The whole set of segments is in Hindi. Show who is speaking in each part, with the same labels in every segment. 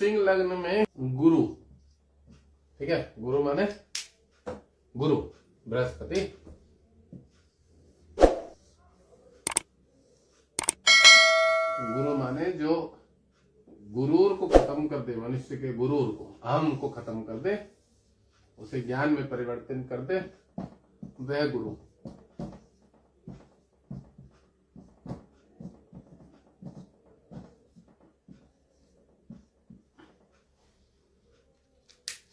Speaker 1: सिंह लग्न में गुरु, ठीक है, गुरु माने गुरु बृहस्पति, गुरु माने जो गुरूर को खत्म कर दे, मनुष्य के गुरूर को, अहम को खत्म कर दे, उसे ज्ञान में परिवर्तन कर दे, वह गुरु।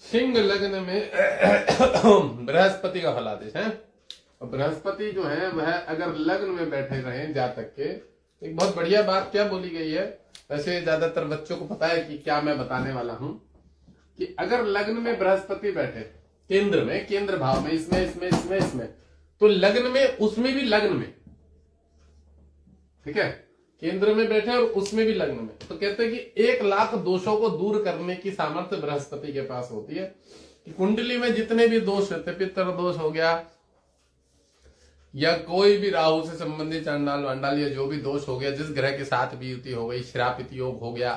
Speaker 1: सिंह लग्न में बृहस्पति का फलादेश है। और बृहस्पति जो है वह अगर लग्न में बैठे रहे जातक के, एक बहुत बढ़िया बात क्या बोली गई है, वैसे ज्यादातर बच्चों को पता है कि क्या मैं बताने वाला हूं, कि अगर लग्न में बृहस्पति बैठे केंद्र में, केंद्र भाव में, इसमें तो लग्न में, उसमें भी लग्न में, ठीक है, केंद्र में बैठे और उसमें भी लग्न में, तो कहते हैं कि 1,00,000 दोषों को दूर करने की सामर्थ्य बृहस्पति के पास होती है। कि कुंडली में जितने भी दोष होते, पितर दोष हो गया या कोई भी राहु से संबंधित चांडाल वांडाल या जो भी दोष हो गया, जिस ग्रह के साथ भी युति हो गई, श्रापित योग हो गया,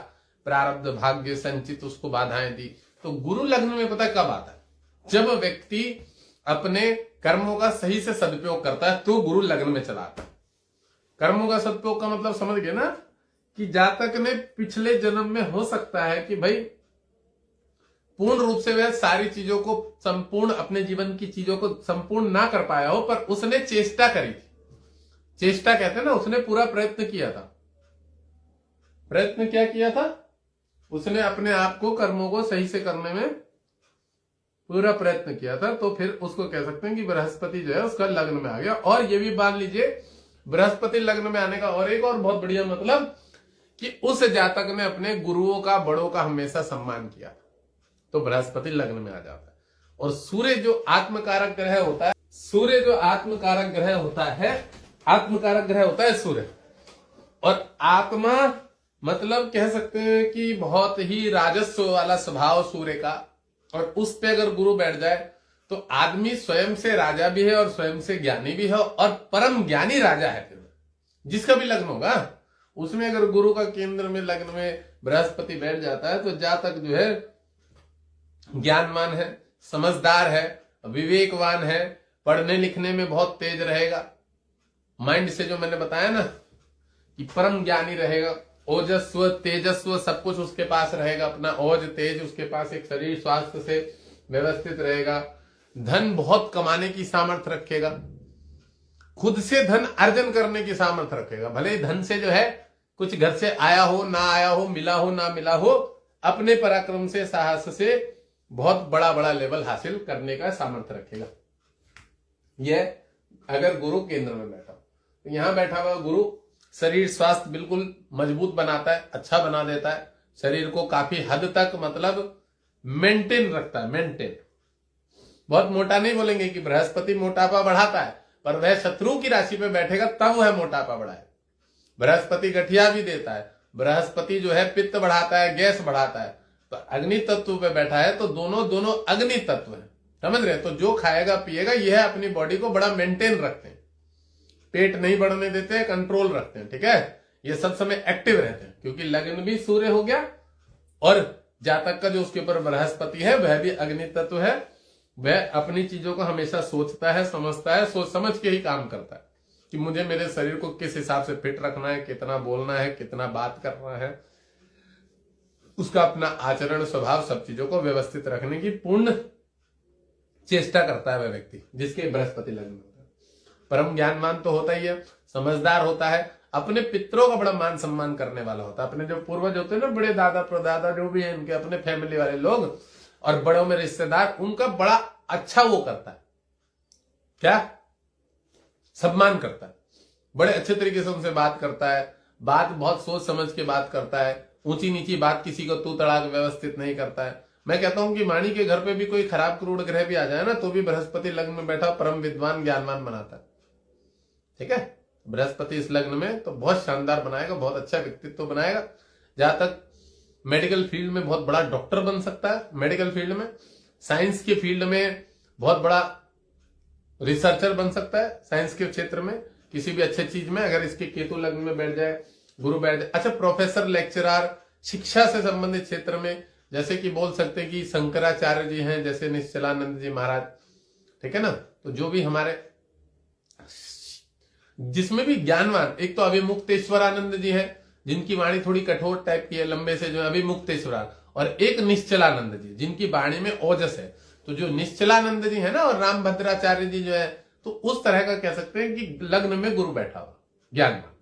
Speaker 1: प्रारब्ध भाग्य संचित उसको बाधाएं दी, तो गुरु लग्न में पता कब आता है, जब व्यक्ति अपने कर्मों का सही से सदुपयोग करता है तो गुरु लग्न में चला आता है। कर्मों का सदुपयोग का मतलब समझ गए ना, कि जातक ने पिछले जन्म में हो सकता है कि भाई पूर्ण रूप से वह सारी चीजों को संपूर्ण, अपने जीवन की चीजों को संपूर्ण ना कर पाया हो, पर उसने चेष्टा करी थी। चेष्टा कहते हैं ना, उसने पूरा प्रयत्न किया था। प्रयत्न क्या किया था, उसने अपने आप को, कर्मों को सही से करने में पूरा प्रयत्न किया था, तो फिर उसको कह सकते हैं कि बृहस्पति जो है उसका लग्न में आ गया। और ये भी मान लीजिए बृहस्पति लग्न में आने का और एक और बहुत बढ़िया मतलब, कि उस जातक ने अपने गुरुओं का, बड़ों का हमेशा सम्मान किया, तो बृहस्पति लग्न में आ जाता है। और सूर्य जो आत्मकारक ग्रह होता है, सूर्य जो आत्मकारक ग्रह होता है, आत्मकारक ग्रह होता है सूर्य, और आत्मा मतलब कह सकते हैं कि बहुत ही राजस्व वाला स्वभाव सूर्य का, और उस पे अगर गुरु बैठ जाए तो आदमी स्वयं से राजा भी है और स्वयं से ज्ञानी भी है, और परम ज्ञानी राजा है। फिर जिसका भी लग्न होगा उसमें अगर गुरु का केंद्र में, लग्न में बृहस्पति बैठ जाता है, तो जातक जो है ज्ञानमान है, समझदार है, विवेकवान है, पढ़ने लिखने में बहुत तेज रहेगा, माइंड से जो मैंने बताया ना कि परम ज्ञानी रहेगा, ओजस्व तेजस्व सब कुछ उसके पास रहेगा, अपना ओज तेज उसके पास, एक शरीर स्वास्थ्य से व्यवस्थित रहेगा, धन बहुत कमाने की सामर्थ्य रखेगा, खुद से धन अर्जन करने की सामर्थ्य रखेगा। भले ही धन से जो है कुछ घर से आया हो ना आया हो, मिला हो ना मिला हो, अपने पराक्रम से, साहस से बहुत बड़ा बड़ा लेवल हासिल करने का सामर्थ्य रखेगा। यह अगर गुरु केंद्र में बैठा, तो यहां बैठा हुआ गुरु शरीर स्वास्थ्य बिल्कुल मजबूत बनाता है, अच्छा बना देता है, शरीर को काफी हद तक मतलब मेंटेन रखता है, मेंटेन। बहुत मोटा नहीं बोलेंगे कि बृहस्पति मोटापा बढ़ाता है, पर वह शत्रु की राशि पे बैठेगा तब वह मोटापा बढ़ाए। बृहस्पति गठिया भी देता है, बृहस्पति जो है पित्त बढ़ाता है, गैस बढ़ाता है, तो अग्नि तत्व पे बैठा है, तो दोनों अग्नि तत्व है, समझ रहे हैं। तो जो खाएगा पिएगा, यह अपनी बॉडी को बड़ा मेंटेन रखते हैं, पेट नहीं बढ़ने देते हैं, कंट्रोल रखते हैं, ठीक है, ये सब समय एक्टिव रहते हैं, क्योंकि लग्न भी सूर्य हो गया, और जातक का जो उसके ऊपर बृहस्पति है वह भी अग्नि तत्व है, वह अपनी चीजों को हमेशा सोचता है, समझता है, सोच समझ के ही काम करता है कि मुझे मेरे शरीर को किस हिसाब से फिट रखना है, कितना बोलना है, कितना बात करना है, उसका अपना आचरण स्वभाव सब चीजों को व्यवस्थित रखने की पूर्ण चेष्टा करता है वह व्यक्ति जिसके बृहस्पति लग्न होता है। परम ज्ञानमान तो होता ही है, समझदार होता है, अपने पितरों का बड़ा मान सम्मान करने वाला होता है। अपने जो पूर्वज होते हैं ना, बड़े दादा प्रदादा जो भी है, इनके अपने फैमिली वाले लोग और बड़ों में रिश्तेदार, उनका बड़ा अच्छा वो करता है, क्या सम्मान करता है, बड़े अच्छे तरीके से उनसे बात करता है, बात बहुत सोच समझ के बात करता है, ऊंची नीची बात किसी को तू तड़ाक व्यवस्थित नहीं करता है। मैं कहता हूं कि वाणी के घर पे भी कोई खराब क्रूर ग्रह भी आ जाए ना, तो भी बृहस्पति लग्न में बैठा परम विद्वान ज्ञानवान बनाता है, ठीक है। बृहस्पति इस लग्न में तो बहुत शानदार बनाएगा, बहुत अच्छा व्यक्तित्व बनाएगा। जहां तक मेडिकल फील्ड में बहुत बड़ा डॉक्टर बन सकता है, मेडिकल फील्ड में, साइंस के फील्ड में बहुत बड़ा रिसर्चर बन सकता है, साइंस के क्षेत्र में किसी भी अच्छे चीज में, अगर इसके केतु लग्न में बैठ जाए, गुरु बैठ जाए। अच्छा, प्रोफेसर, लेक्चरर, शिक्षा से संबंधित क्षेत्र में, जैसे कि बोल सकते हैं कि शंकराचार्य जी हैं, जैसे निश्चलानंद जी महाराज, ठीक है ना। तो जो भी हमारे जिसमें भी ज्ञानवान, एक तो अभिमुक्तेश्वरानंद जी है जिनकी वाणी थोड़ी कठोर टाइप की है, लंबे से जो है अभिमुक्तेश्वरानंद, और एक निश्चलानंद जी जिनकी वाणी में ओजस है। तो जो निश्चलानंद जी है ना और रामभद्राचार्य जी जो है, तो उस तरह का कह सकते हैं कि लग्न में गुरु बैठा हुआ ज्ञानवान,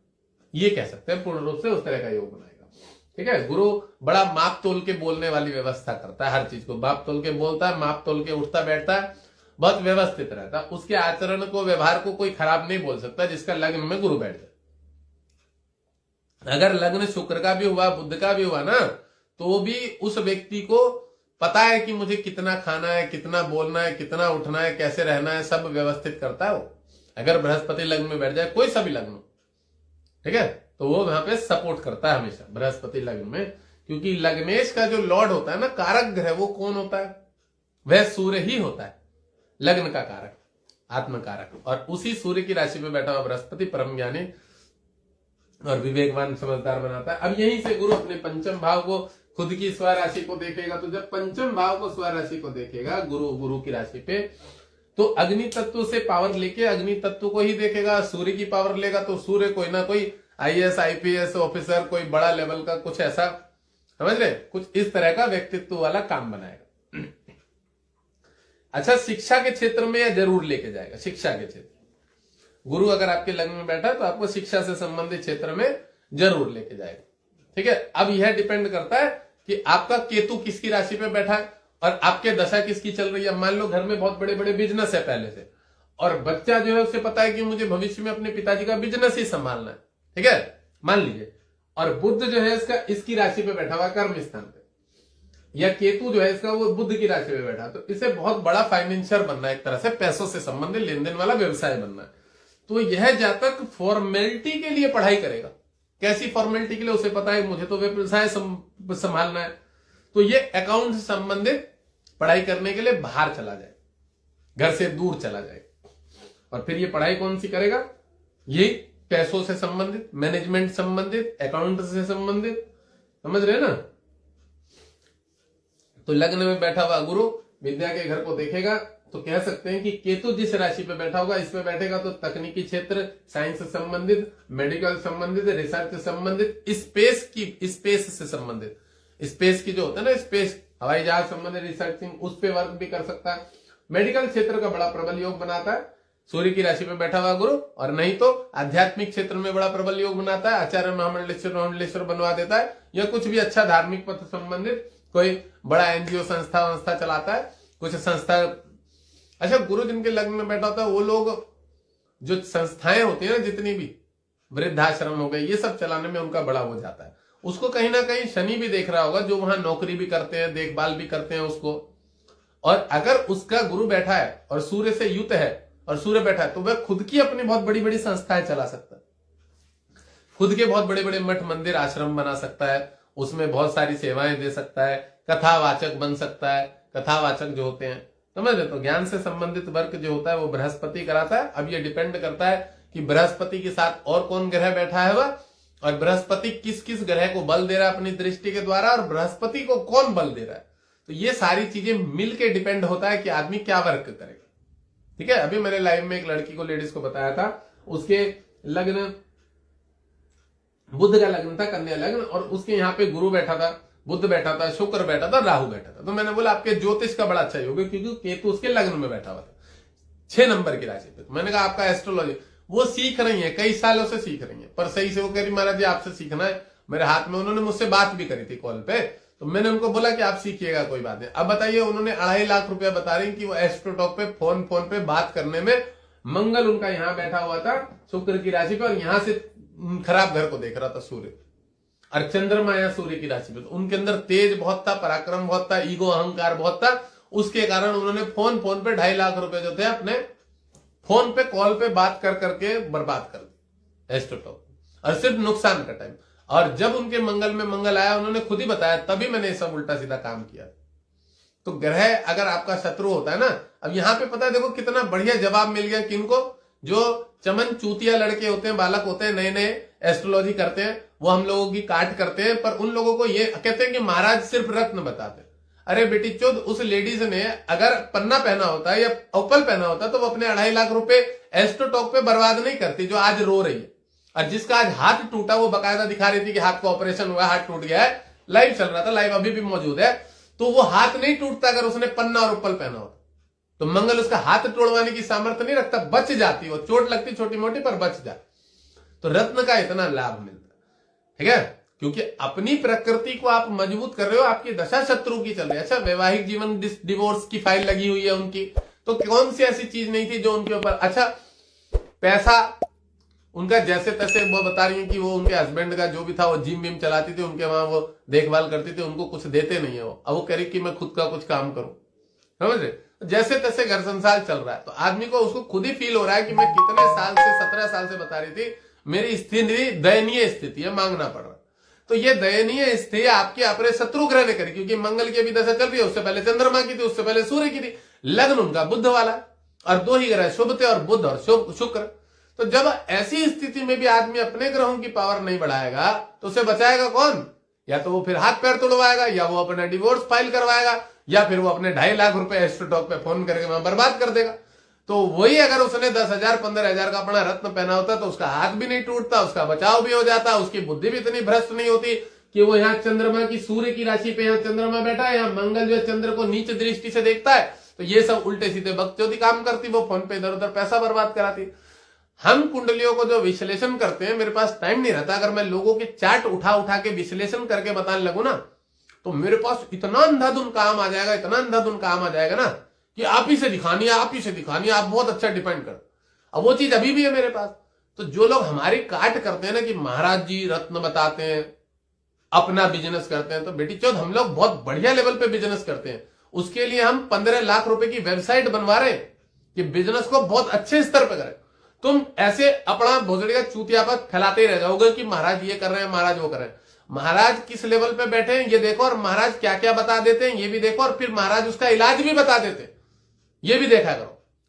Speaker 1: ये कह सकते हैं पूर्ण रूप से उस तरह का योग बनाएगा। ठीक है, गुरु बड़ा माप तोल के बोलने वाली व्यवस्था करता है, हर चीज को माप तोल के बोलता है, माप तोल के उठता बैठता है, बहुत व्यवस्थित रहता है। उसके आचरण को, व्यवहार को कोई खराब नहीं बोल सकता जिसका लग्न में गुरु बैठ जाए। अगर लग्न शुक्र का भी हुआ, बुध का भी हुआ ना, तो भी उस व्यक्ति को पता है कि मुझे कितना खाना है, कितना बोलना है, कितना उठना है, कैसे रहना है, सब व्यवस्थित करता है वो। अगर बृहस्पति लग्न में बैठ जाए, कोई सा भी लग्न, ठीक है, तो वो वहां पे सपोर्ट करता है हमेशा बृहस्पति लग्न में। क्योंकि लग्नेश का जो लॉर्ड होता है ना, कारक ग्रह, वो कौन होता है? वह सूर्य ही होता है, लग्न का कारक, आत्मकारक। और उसी सूर्य की राशि में बैठा हुआ बृहस्पति परम ज्ञानी और विवेकवान समझदार बनाता है। अब यहीं से गुरु अपने पंचम भाव को, खुद की स्वराशि को देखेगा। तो जब पंचम भाव को, स्वराशि को देखेगा गुरु की राशि पे, तो अग्नि तत्व से पावर लेके अग्नि तत्व को ही देखेगा। सूर्य की पावर लेगा तो सूर्य कोई ना कोई आईएएस आईपीएस ऑफिसर, कोई बड़ा लेवल का कुछ ऐसा, समझ रहे, कुछ इस तरह का व्यक्तित्व वाला काम बनाएगा। अच्छा, शिक्षा के क्षेत्र में यह जरूर लेके जाएगा। शिक्षा के क्षेत्र, गुरु अगर आपके लग्न में बैठा तो आपको शिक्षा से संबंधित क्षेत्र में जरूर लेके जाएगा। ठीक है, अब यह डिपेंड करता है कि आपका केतु किसकी राशि पे बैठा है और आपके दशा किसकी चल रही है। मान लो घर में बहुत बड़े बड़े बिजनेस है पहले से, और बच्चा जो है उसे पता है कि मुझे भविष्य में अपने पिताजी का बिजनेस ही संभालना है, ठीक है, मान लीजिए, और बुध जो है इसकी राशि पे बैठा हुआ कर्म स्थान पे, या केतु जो है इसका वो बुध की राशि पे बैठा, तो इसे बहुत बड़ा फाइनेंशियर बनना है, एक तरह से पैसों से संबंधित लेन देन वाला व्यवसाय बनना है। तो यह जातक फॉर्मेलिटी के लिए पढ़ाई करेगा। कैसी फॉर्मेलिटी के लिए? उसे पता है मुझे तो व्यवसाय संभालना है, तो ये अकाउंट से संबंधित पढ़ाई करने के लिए बाहर चला जाए, घर से दूर चला जाए। और फिर ये पढ़ाई कौन सी करेगा? ये पैसों से संबंधित, मैनेजमेंट संबंधित, अकाउंट से संबंधित, समझ रहे ना। तो लग्न में बैठा हुआ गुरु विद्या के घर को देखेगा, तो कह सकते हैं कि केतु जिस राशि पे बैठा होगा, इसमें बैठेगा तो तकनीकी क्षेत्र, साइंस से संबंधित, मेडिकल संबंधित, रिसर्च से संबंधित, स्पेस से संबंधित, स्पेस की जो होता है ना, स्पेस, हवाई जहाज संबंधित रिसर्चिंग, उस पे वर्क भी कर सकता है। मेडिकल क्षेत्र का बड़ा प्रबल योग बनाता है सूर्य की राशि पे बैठा हुआ गुरु, और नहीं तो आध्यात्मिक क्षेत्र में बड़ा प्रबल योग बनाता है, आचार्य महामंडलेश्वर बनवा देता है, या कुछ भी अच्छा धार्मिक पथ संबंधित कोई बड़ा एनजीओ संस्था चलाता है, कुछ संस्था। अच्छा, गुरु जिनके लग्न में बैठा होता है, वो लोग जो संस्थाएं होती है ना, जितनी भी वृद्धाश्रम हो गए, ये सब चलाने में उनका बड़ा हो जाता है। उसको कहीं ना कहीं शनि भी देख रहा होगा, जो वहां नौकरी भी करते हैं, देखभाल भी करते हैं उसको। और अगर उसका गुरु बैठा है और सूर्य से युत है और सूर्य बैठा है, तो वह खुद की अपनी बहुत बड़ी बड़ी संस्थाएं चला सकता है, खुद के बहुत बड़े बड़े मठ मंदिर आश्रम बना सकता है, उसमें बहुत सारी सेवाएं दे सकता है, कथावाचक बन सकता है। कथावाचक जो होते हैं, समझ रहे, तो ज्ञान से संबंधित वर्क जो होता है वो बृहस्पति कराता है। अब ये डिपेंड करता है कि बृहस्पति के साथ और कौन ग्रह बैठा है वह, और बृहस्पति किस किस ग्रह को बल दे रहा है अपनी दृष्टि के द्वारा, और बृहस्पति को कौन बल दे रहा है। तो ये सारी चीजें मिलके डिपेंड होता है कि आदमी क्या वर्क करेगा। ठीक है, अभी मैंने लाइव में एक लड़की को, लेडीज को बताया था, उसके लग्न बुध का लग्न था, कन्या लग्न, और उसके यहाँ पे गुरु बैठा था, बुध बैठा था, शुक्र बैठा था, राहु बैठा था। तो मैंने बोला आपके ज्योतिष का बड़ा अच्छा योग है, क्योंकि केतु उसके लग्न में बैठा हुआ था 6 नंबर की राशि पे। तो मैंने कहा आपका एस्ट्रोलॉजी, वो सीख रही है, कई सालों से सीख रही है, पर सही से वो कह रही महाराज जी आपसे सीखना है। मेरे हाथ में, उन्होंने मुझसे बात भी करी थी कॉल पे, तो मैंने उनको बोला कि आप सीखिएगा, कोई बात नहीं। अब बताइए, उन्होंने 2.5 लाख रुपया बता रही कि वो एस्ट्रोटॉक पे फोन पे बात करने में, मंगल उनका यहाँ बैठा हुआ था शुक्र की राशि पे, और यहां से खराब घर को देख रहा था सूर्य, और चंद्रमा या सूर्य की राशि पे। तो उनके अंदर तेज बहुत था, पराक्रम बहुत था, ईगो अहंकार बहुत था, उसके कारण उन्होंने फोन पे 2.5 लाख रुपए जो थे अपने फोन पे कॉल पे बात कर करके बर्बाद कर दी एस्ट्रोटॉक, और सिर्फ नुकसान का टाइम। और जब उनके मंगल में मंगल आया, उन्होंने खुद ही बताया, तभी मैंने ये सब उल्टा सीधा काम किया। तो ग्रह अगर आपका शत्रु होता है ना, अब यहां पे पता है, देखो कितना बढ़िया जवाब मिल गया किनको, जो चमन चूतिया लड़के होते हैं, बालक होते हैं, नए नए एस्ट्रोलॉजी करते हैं, वो हम लोगों की काट करते हैं, पर उन लोगों को ये कहते हैं कि महाराज सिर्फ रत्न बताते। अरे बेटी चोद, उस लेडीज ने अगर पन्ना पहना होता या ओपल पहना होता तो वो अपने 2.5 लाख रुपए एस्ट्रोटॉक पे बर्बाद नहीं करती, जो आज रो रही है। और जिसका आज हाथ टूटा वो बकायदा दिखा रही थी कि हाथ का ऑपरेशन हुआ, हाथ टूट गया है, लाइव चल रहा था, लाइव अभी भी मौजूद है। तो वो हाथ नहीं टूटता अगर उसने पन्ना और ओपल पहना होता। तो मंगल उसका हाथ तोड़वाने की सामर्थ्य नहीं रखता, बच जाती, वो चोट लगती छोटी मोटी पर बच जाती। तो रत्न का इतना लाभ मिलता है, ठीक है, क्योंकि अपनी प्रकृति को आप मजबूत कर रहे हो। आपकी दशा शत्रु की चल रही है। अच्छा, वैवाहिक जीवन डिवोर्स की फाइल लगी हुई है उनकी, तो कौन सी ऐसी चीज नहीं थी जो उनके ऊपर, अच्छा पैसा उनका जैसे तैसे, वो बता रही है कि वो उनके हस्बैंड का जो भी था वो जिम विम चलाती थी, उनके वहां वो देखभाल करती थी, उनको कुछ देते नहीं है वो। अब वो कह रही कि मैं खुद का कुछ काम करूं, समझ रहे, जैसे तैसे घर संसार चल रहा है। तो आदमी को उसको खुद ही फील हो रहा है कि मैं कितने साल से, 17 साल से बता रही थी, मेरी स्थिति दयनीय स्थिति है, मांगना पड़ रहा। तो ये दयनीय स्थिति आपके अपने शत्रु ग्रह ने करी, क्योंकि मंगल की अभी दशा चल रही है, उससे पहले चंद्रमा की थी, उससे पहले सूर्य की थी, लग्न उनका बुध वाला, और 2 ही ग्रह शुभ थे, और बुध और शुक्र। तो जब ऐसी स्थिति में भी आदमी अपने ग्रहों की पावर नहीं बढ़ाएगा तो उसे बचाएगा कौन? या तो वो फिर हाथ पैर तोड़वाएगा, या वो अपना डिवोर्स फाइल करवाएगा, या फिर वो अपने 2.5 लाख रुपए एस्ट्रोटॉक पे फोन करके वहां बर्बाद कर देगा। तो वही अगर उसने 10,000 15,000 का अपना रत्न पहना होता तो उसका हाथ भी नहीं टूटता, उसका बचाव भी हो जाता, उसकी बुद्धि भी इतनी भ्रष्ट नहीं होती कि वो यहाँ चंद्रमा की, सूर्य की राशि पे यहाँ चंद्रमा बैठा है, यहाँ मंगल जो चंद्र को नीच दृष्टि से देखता है, तो ये सब उल्टे सीधे बकचोदी काम करती, वो फोन पे इधर उधर पैसा बर्बाद कराती। हम कुंडलियों को जो विश्लेषण करते हैं, मेरे पास टाइम नहीं रहता, अगर मैं लोगों के चार्ट उठा उठा के विश्लेषण करके बताने लगूं ना तो मेरे पास इतना अंधाधुन काम आ जाएगा, इतना अंधाधुन काम आ जाएगा ना कि आप ही से दिखानी है, आप ही से दिखानी है, आप बहुत अच्छा डिपेंड कर। अब वो चीज अभी भी है मेरे पास। तो जो लोग हमारी काट करते हैं ना कि महाराज जी रत्न बताते हैं, अपना बिजनेस करते हैं, तो बेटी चौथ हम लोग बहुत बढ़िया लेवल पे बिजनेस करते हैं। उसके लिए हम 15 लाख रुपए की वेबसाइट बनवा रहे हैं कि बिजनेस को बहुत अच्छे स्तर पर करें। तुम ऐसे अपना भोजड़ी का चूतियापन फैलाते ही रह जाओगे कि महाराज ये कर रहे हैं, महाराज वो कर रहे हैं। महाराज किस लेवल पे बैठे हैं ये देखो, और महाराज क्या क्या बता देते हैं ये भी देखो, और फिर महाराज उसका इलाज भी बता देते हैं ये भी देखा करो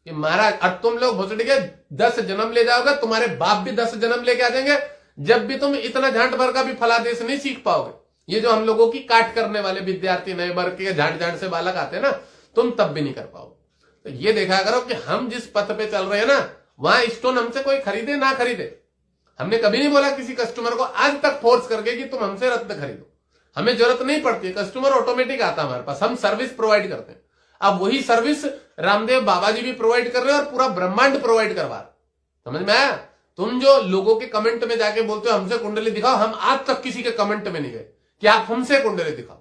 Speaker 1: कि महाराज। अब तुम लोग भोसड़ी के 10 जन्म ले जाओगे, तुम्हारे बाप भी 10 जन्म लेके आ जाएंगे, जब भी तुम इतना झांट भर का भी फलादेश नहीं सीख पाओगे। ये जो हम लोगों की काट करने वाले विद्यार्थी नए वर्ग के झांट झांट से बालक आते हैं ना, तुम तब भी नहीं कर पाओगे। तो ये देखा करो कि हम जिस पथ पे चल रहे हैं ना, वहां स्टोन हमसे कोई खरीदे ना खरीदे, हमने कभी नहीं बोला किसी कस्टमर को आज तक फोर्स करके कि तुम हमसे रत्न खरीदो। हमें जरूरत नहीं पड़ती है, कस्टमर ऑटोमेटिक आता हमारे पास, हम सर्विस प्रोवाइड करते हैं। अब वही सर्विस रामदेव बाबा जी भी प्रोवाइड कर रहे हैं और पूरा ब्रह्मांड प्रोवाइड करवा रहे। समझ में आया? तुम जो लोगों के कमेंट में जाके बोलते हो हमसे कुंडली दिखाओ, हम आज तक किसी के कमेंट में नहीं गए कि आप हमसे कुंडली दिखाओ।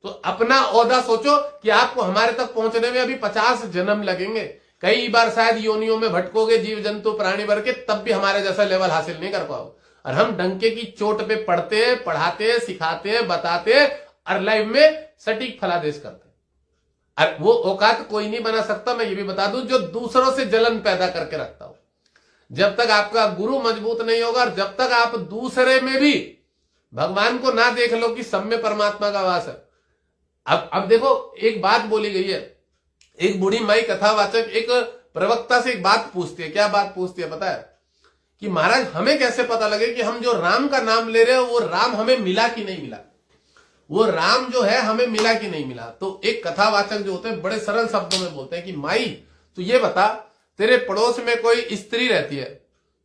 Speaker 1: तो अपना ओहदा सोचो कि आपको हमारे तक पहुंचने में अभी 50 जन्म लगेंगे, कई बार शायद योनियों में भटकोगे, जीव जंतु प्राणी भर के, तब भी हमारे जैसा लेवल हासिल नहीं कर पाओ। और हम डंके की चोट पे पढ़ते, पढ़ाते, सिखाते, बताते और लाइव में सटीक फलादेश करते। और वो औकात कोई नहीं बना सकता, मैं ये भी बता दूं, जो दूसरों से जलन पैदा करके रखता हो। जब तक आपका गुरु मजबूत नहीं होगा और जब तक आप दूसरे में भी भगवान को ना देख लो कि सब में परमात्मा का वास है। अब देखो, एक बात बोली गई है, एक बूढ़ी माई कथावाचक एक प्रवक्ता से एक बात पूछती है। क्या बात पूछती है पता है? कि महाराज हमें कैसे पता लगे कि हम जो राम का नाम ले रहे हो वो राम हमें मिला कि नहीं मिला, वो राम जो है हमें मिला कि नहीं मिला। तो एक कथावाचक जो होते हैं बड़े सरल शब्दों में बोलते हैं कि माई तू ये बता, तेरे पड़ोस में कोई स्त्री रहती है,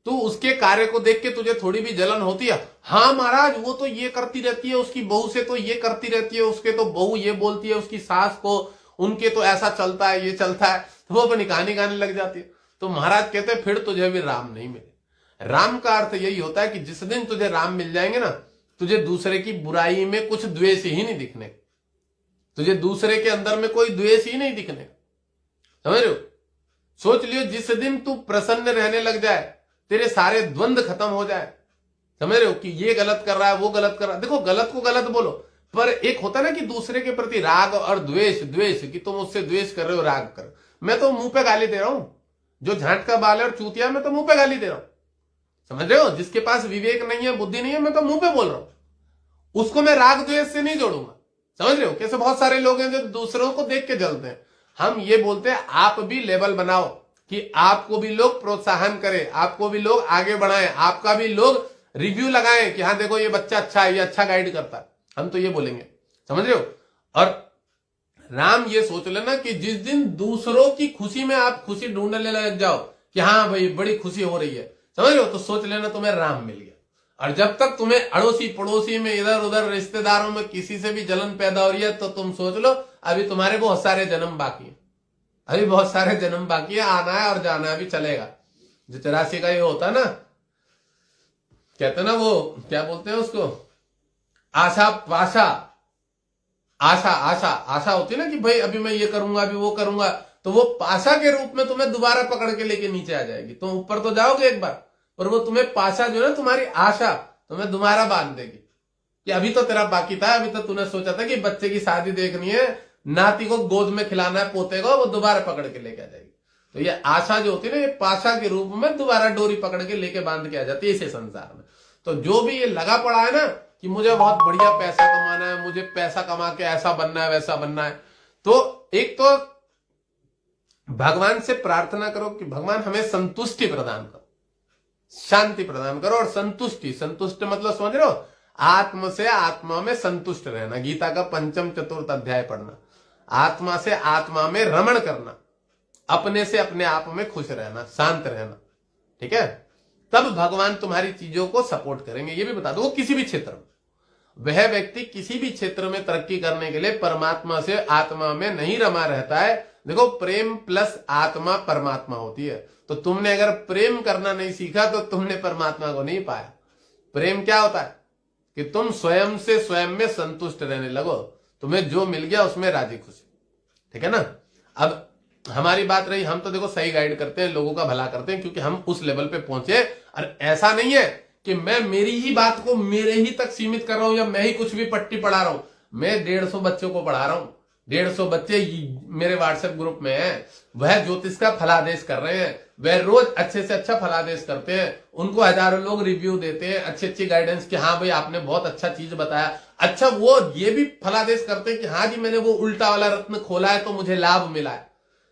Speaker 1: तू उसके कार्य को देख के तुझे थोड़ी भी जलन होती है? हाँ महाराज, वो तो ये करती रहती है, उसकी बहू से तो ये करती रहती है, उसके तो बहू ये बोलती है उसकी सास को, उनके तो ऐसा चलता है, ये चलता है, तो वो अपनी कहानी गाने लग जाती है। तो महाराज कहते हैं फिर तुझे भी राम नहीं मिले। राम का अर्थ यही होता है कि जिस दिन तुझे राम मिल जाएंगे ना, तुझे दूसरे की बुराई में कुछ द्वेष ही नहीं दिखने, तुझे दूसरे के अंदर में कोई द्वेष ही नहीं दिखने। समझ रहे हो? सोच लियो, जिस दिन तू प्रसन्न रहने लग जाए, तेरे सारे द्वंद्व खत्म हो जाए, समझ रहे हो कि ये गलत कर रहा है, वो गलत कर रहा है। देखो, गलत को गलत बोलो, पर एक होता है ना कि दूसरे के प्रति राग और द्वेष, कि तुम उससे द्वेष कर रहे हो, राग कर। मैं तो मुंह पे गाली दे रहा हूं, जो झांट का बाल है और चूतिया, मैं तो मुंह पे गाली दे रहा हूं। समझ रहे हो? जिसके पास विवेक नहीं है, बुद्धि नहीं है, मैं तो मुंह पे बोल रहा हूं, उसको मैं राग द्वेष से नहीं जोड़ूंगा। समझ रहे हो? कैसे बहुत सारे लोग हैं जो दूसरों को देख के जलते हैं। हम ये बोलते हैं आप भी लेवल बनाओ कि आपको भी लोग प्रोत्साहन करें, आपको भी लोग आगे बढ़ाएं, आपका भी लोग रिव्यू लगाएं कि हाँ देखो ये बच्चा अच्छा है, ये अच्छा गाइड करता है, हम तो ये बोलेंगे, समझ रहे हो। और राम ये सोच लेना कि जिस दिन दूसरों की खुशी में आप खुशी ढूंढने लग जाओ कि हाँ भाई बड़ी खुशी हो रही है, समझ रहे हो, तो सोच लेना तुम्हें राम मिल गया। और जब तक तुम्हें अड़ोसी पड़ोसी में इधर उधर रिश्तेदारों में किसी से भी जलन पैदा हो रही है तो तुम सोच लो अभी तुम्हारे बहुत सारे जन्म बाकी है, अभी बहुत सारे जन्म बाकी है, आना है और जाना अभी चलेगा। जो 84 का ये होता है ना, कहते ना वो क्या बोलते हैं उसको, आशा पाशा, आशा आशा आशा होती है ना कि भाई अभी मैं ये करूंगा अभी वो करूंगा, तो वो पाशा के रूप में तुम्हें दोबारा पकड़ के लेके नीचे आ जाएगी। तुम ऊपर तो जाओगे एक बार, और वो तुम्हें पाशा जो है ना तुम्हारी आशा तुम्हें दोबारा बांध देगी कि अभी तो तेरा बाकी था, अभी तो तूने सोचा था कि बच्चे की शादी देखनी है, नाती को गोद में खिलाना है पोते को, वो दोबारा पकड़ के लेके आ जाएगी। तो ये आशा जो होती है ना, ये पाशा के रूप में दोबारा डोरी पकड़ के लेके बांध के आ जाती है इसे संसार में। तो जो भी ये लगा पड़ा है ना कि मुझे बहुत बढ़िया पैसा कमाना है, मुझे पैसा कमा के ऐसा बनना है वैसा बनना है, तो एक तो भगवान से प्रार्थना करो कि भगवान हमें संतुष्टि प्रदान करो, शांति प्रदान करो। और संतुष्टि, संतुष्ट मतलब समझ रहे हो, आत्म से आत्मा में संतुष्ट रहना, गीता का 5म 4th अध्याय पढ़ना, आत्मा से आत्मा में रमण करना, अपने से अपने आप में खुश रहना, शांत रहना, ठीक है, तब भगवान तुम्हारी चीजों को सपोर्ट करेंगे। ये भी बता दो, किसी भी क्षेत्र में वह व्यक्ति किसी भी क्षेत्र में तरक्की करने के लिए परमात्मा से आत्मा में नहीं रमा रहता है। देखो प्रेम प्लस आत्मा परमात्मा होती है, तो तुमने अगर प्रेम करना नहीं सीखा तो तुमने परमात्मा को नहीं पाया। प्रेम क्या होता है कि तुम स्वयं से स्वयं में संतुष्ट रहने लगो, तुम्हें जो मिल गया उसमें राजी खुशी, ठीक है ना। अब हमारी बात रही, हम तो देखो सही गाइड करते हैं, लोगों का भला करते हैं, क्योंकि हम उस लेवल पे पहुंचे। और ऐसा नहीं है कि मैं मेरी ही बात को मेरे ही तक सीमित कर रहा हूं या मैं ही कुछ भी पट्टी पढ़ा रहा हूं। मैं 150 बच्चों को पढ़ा रहा हूं, 150 बच्चे मेरे व्हाट्सएप ग्रुप में हैं, वह ज्योतिष का फलादेश कर रहे हैं, वह रोज अच्छे से अच्छा फलादेश करते हैं, उनको हजारों लोग रिव्यू देते हैं, अच्छी अच्छी गाइडेंस कि हाँ भाई आपने बहुत अच्छा चीज बताया। अच्छा वो ये भी फलादेश करते हैं कि हाँ जी मैंने वो उल्टा वाला रत्न खोला है तो मुझे लाभ मिला है।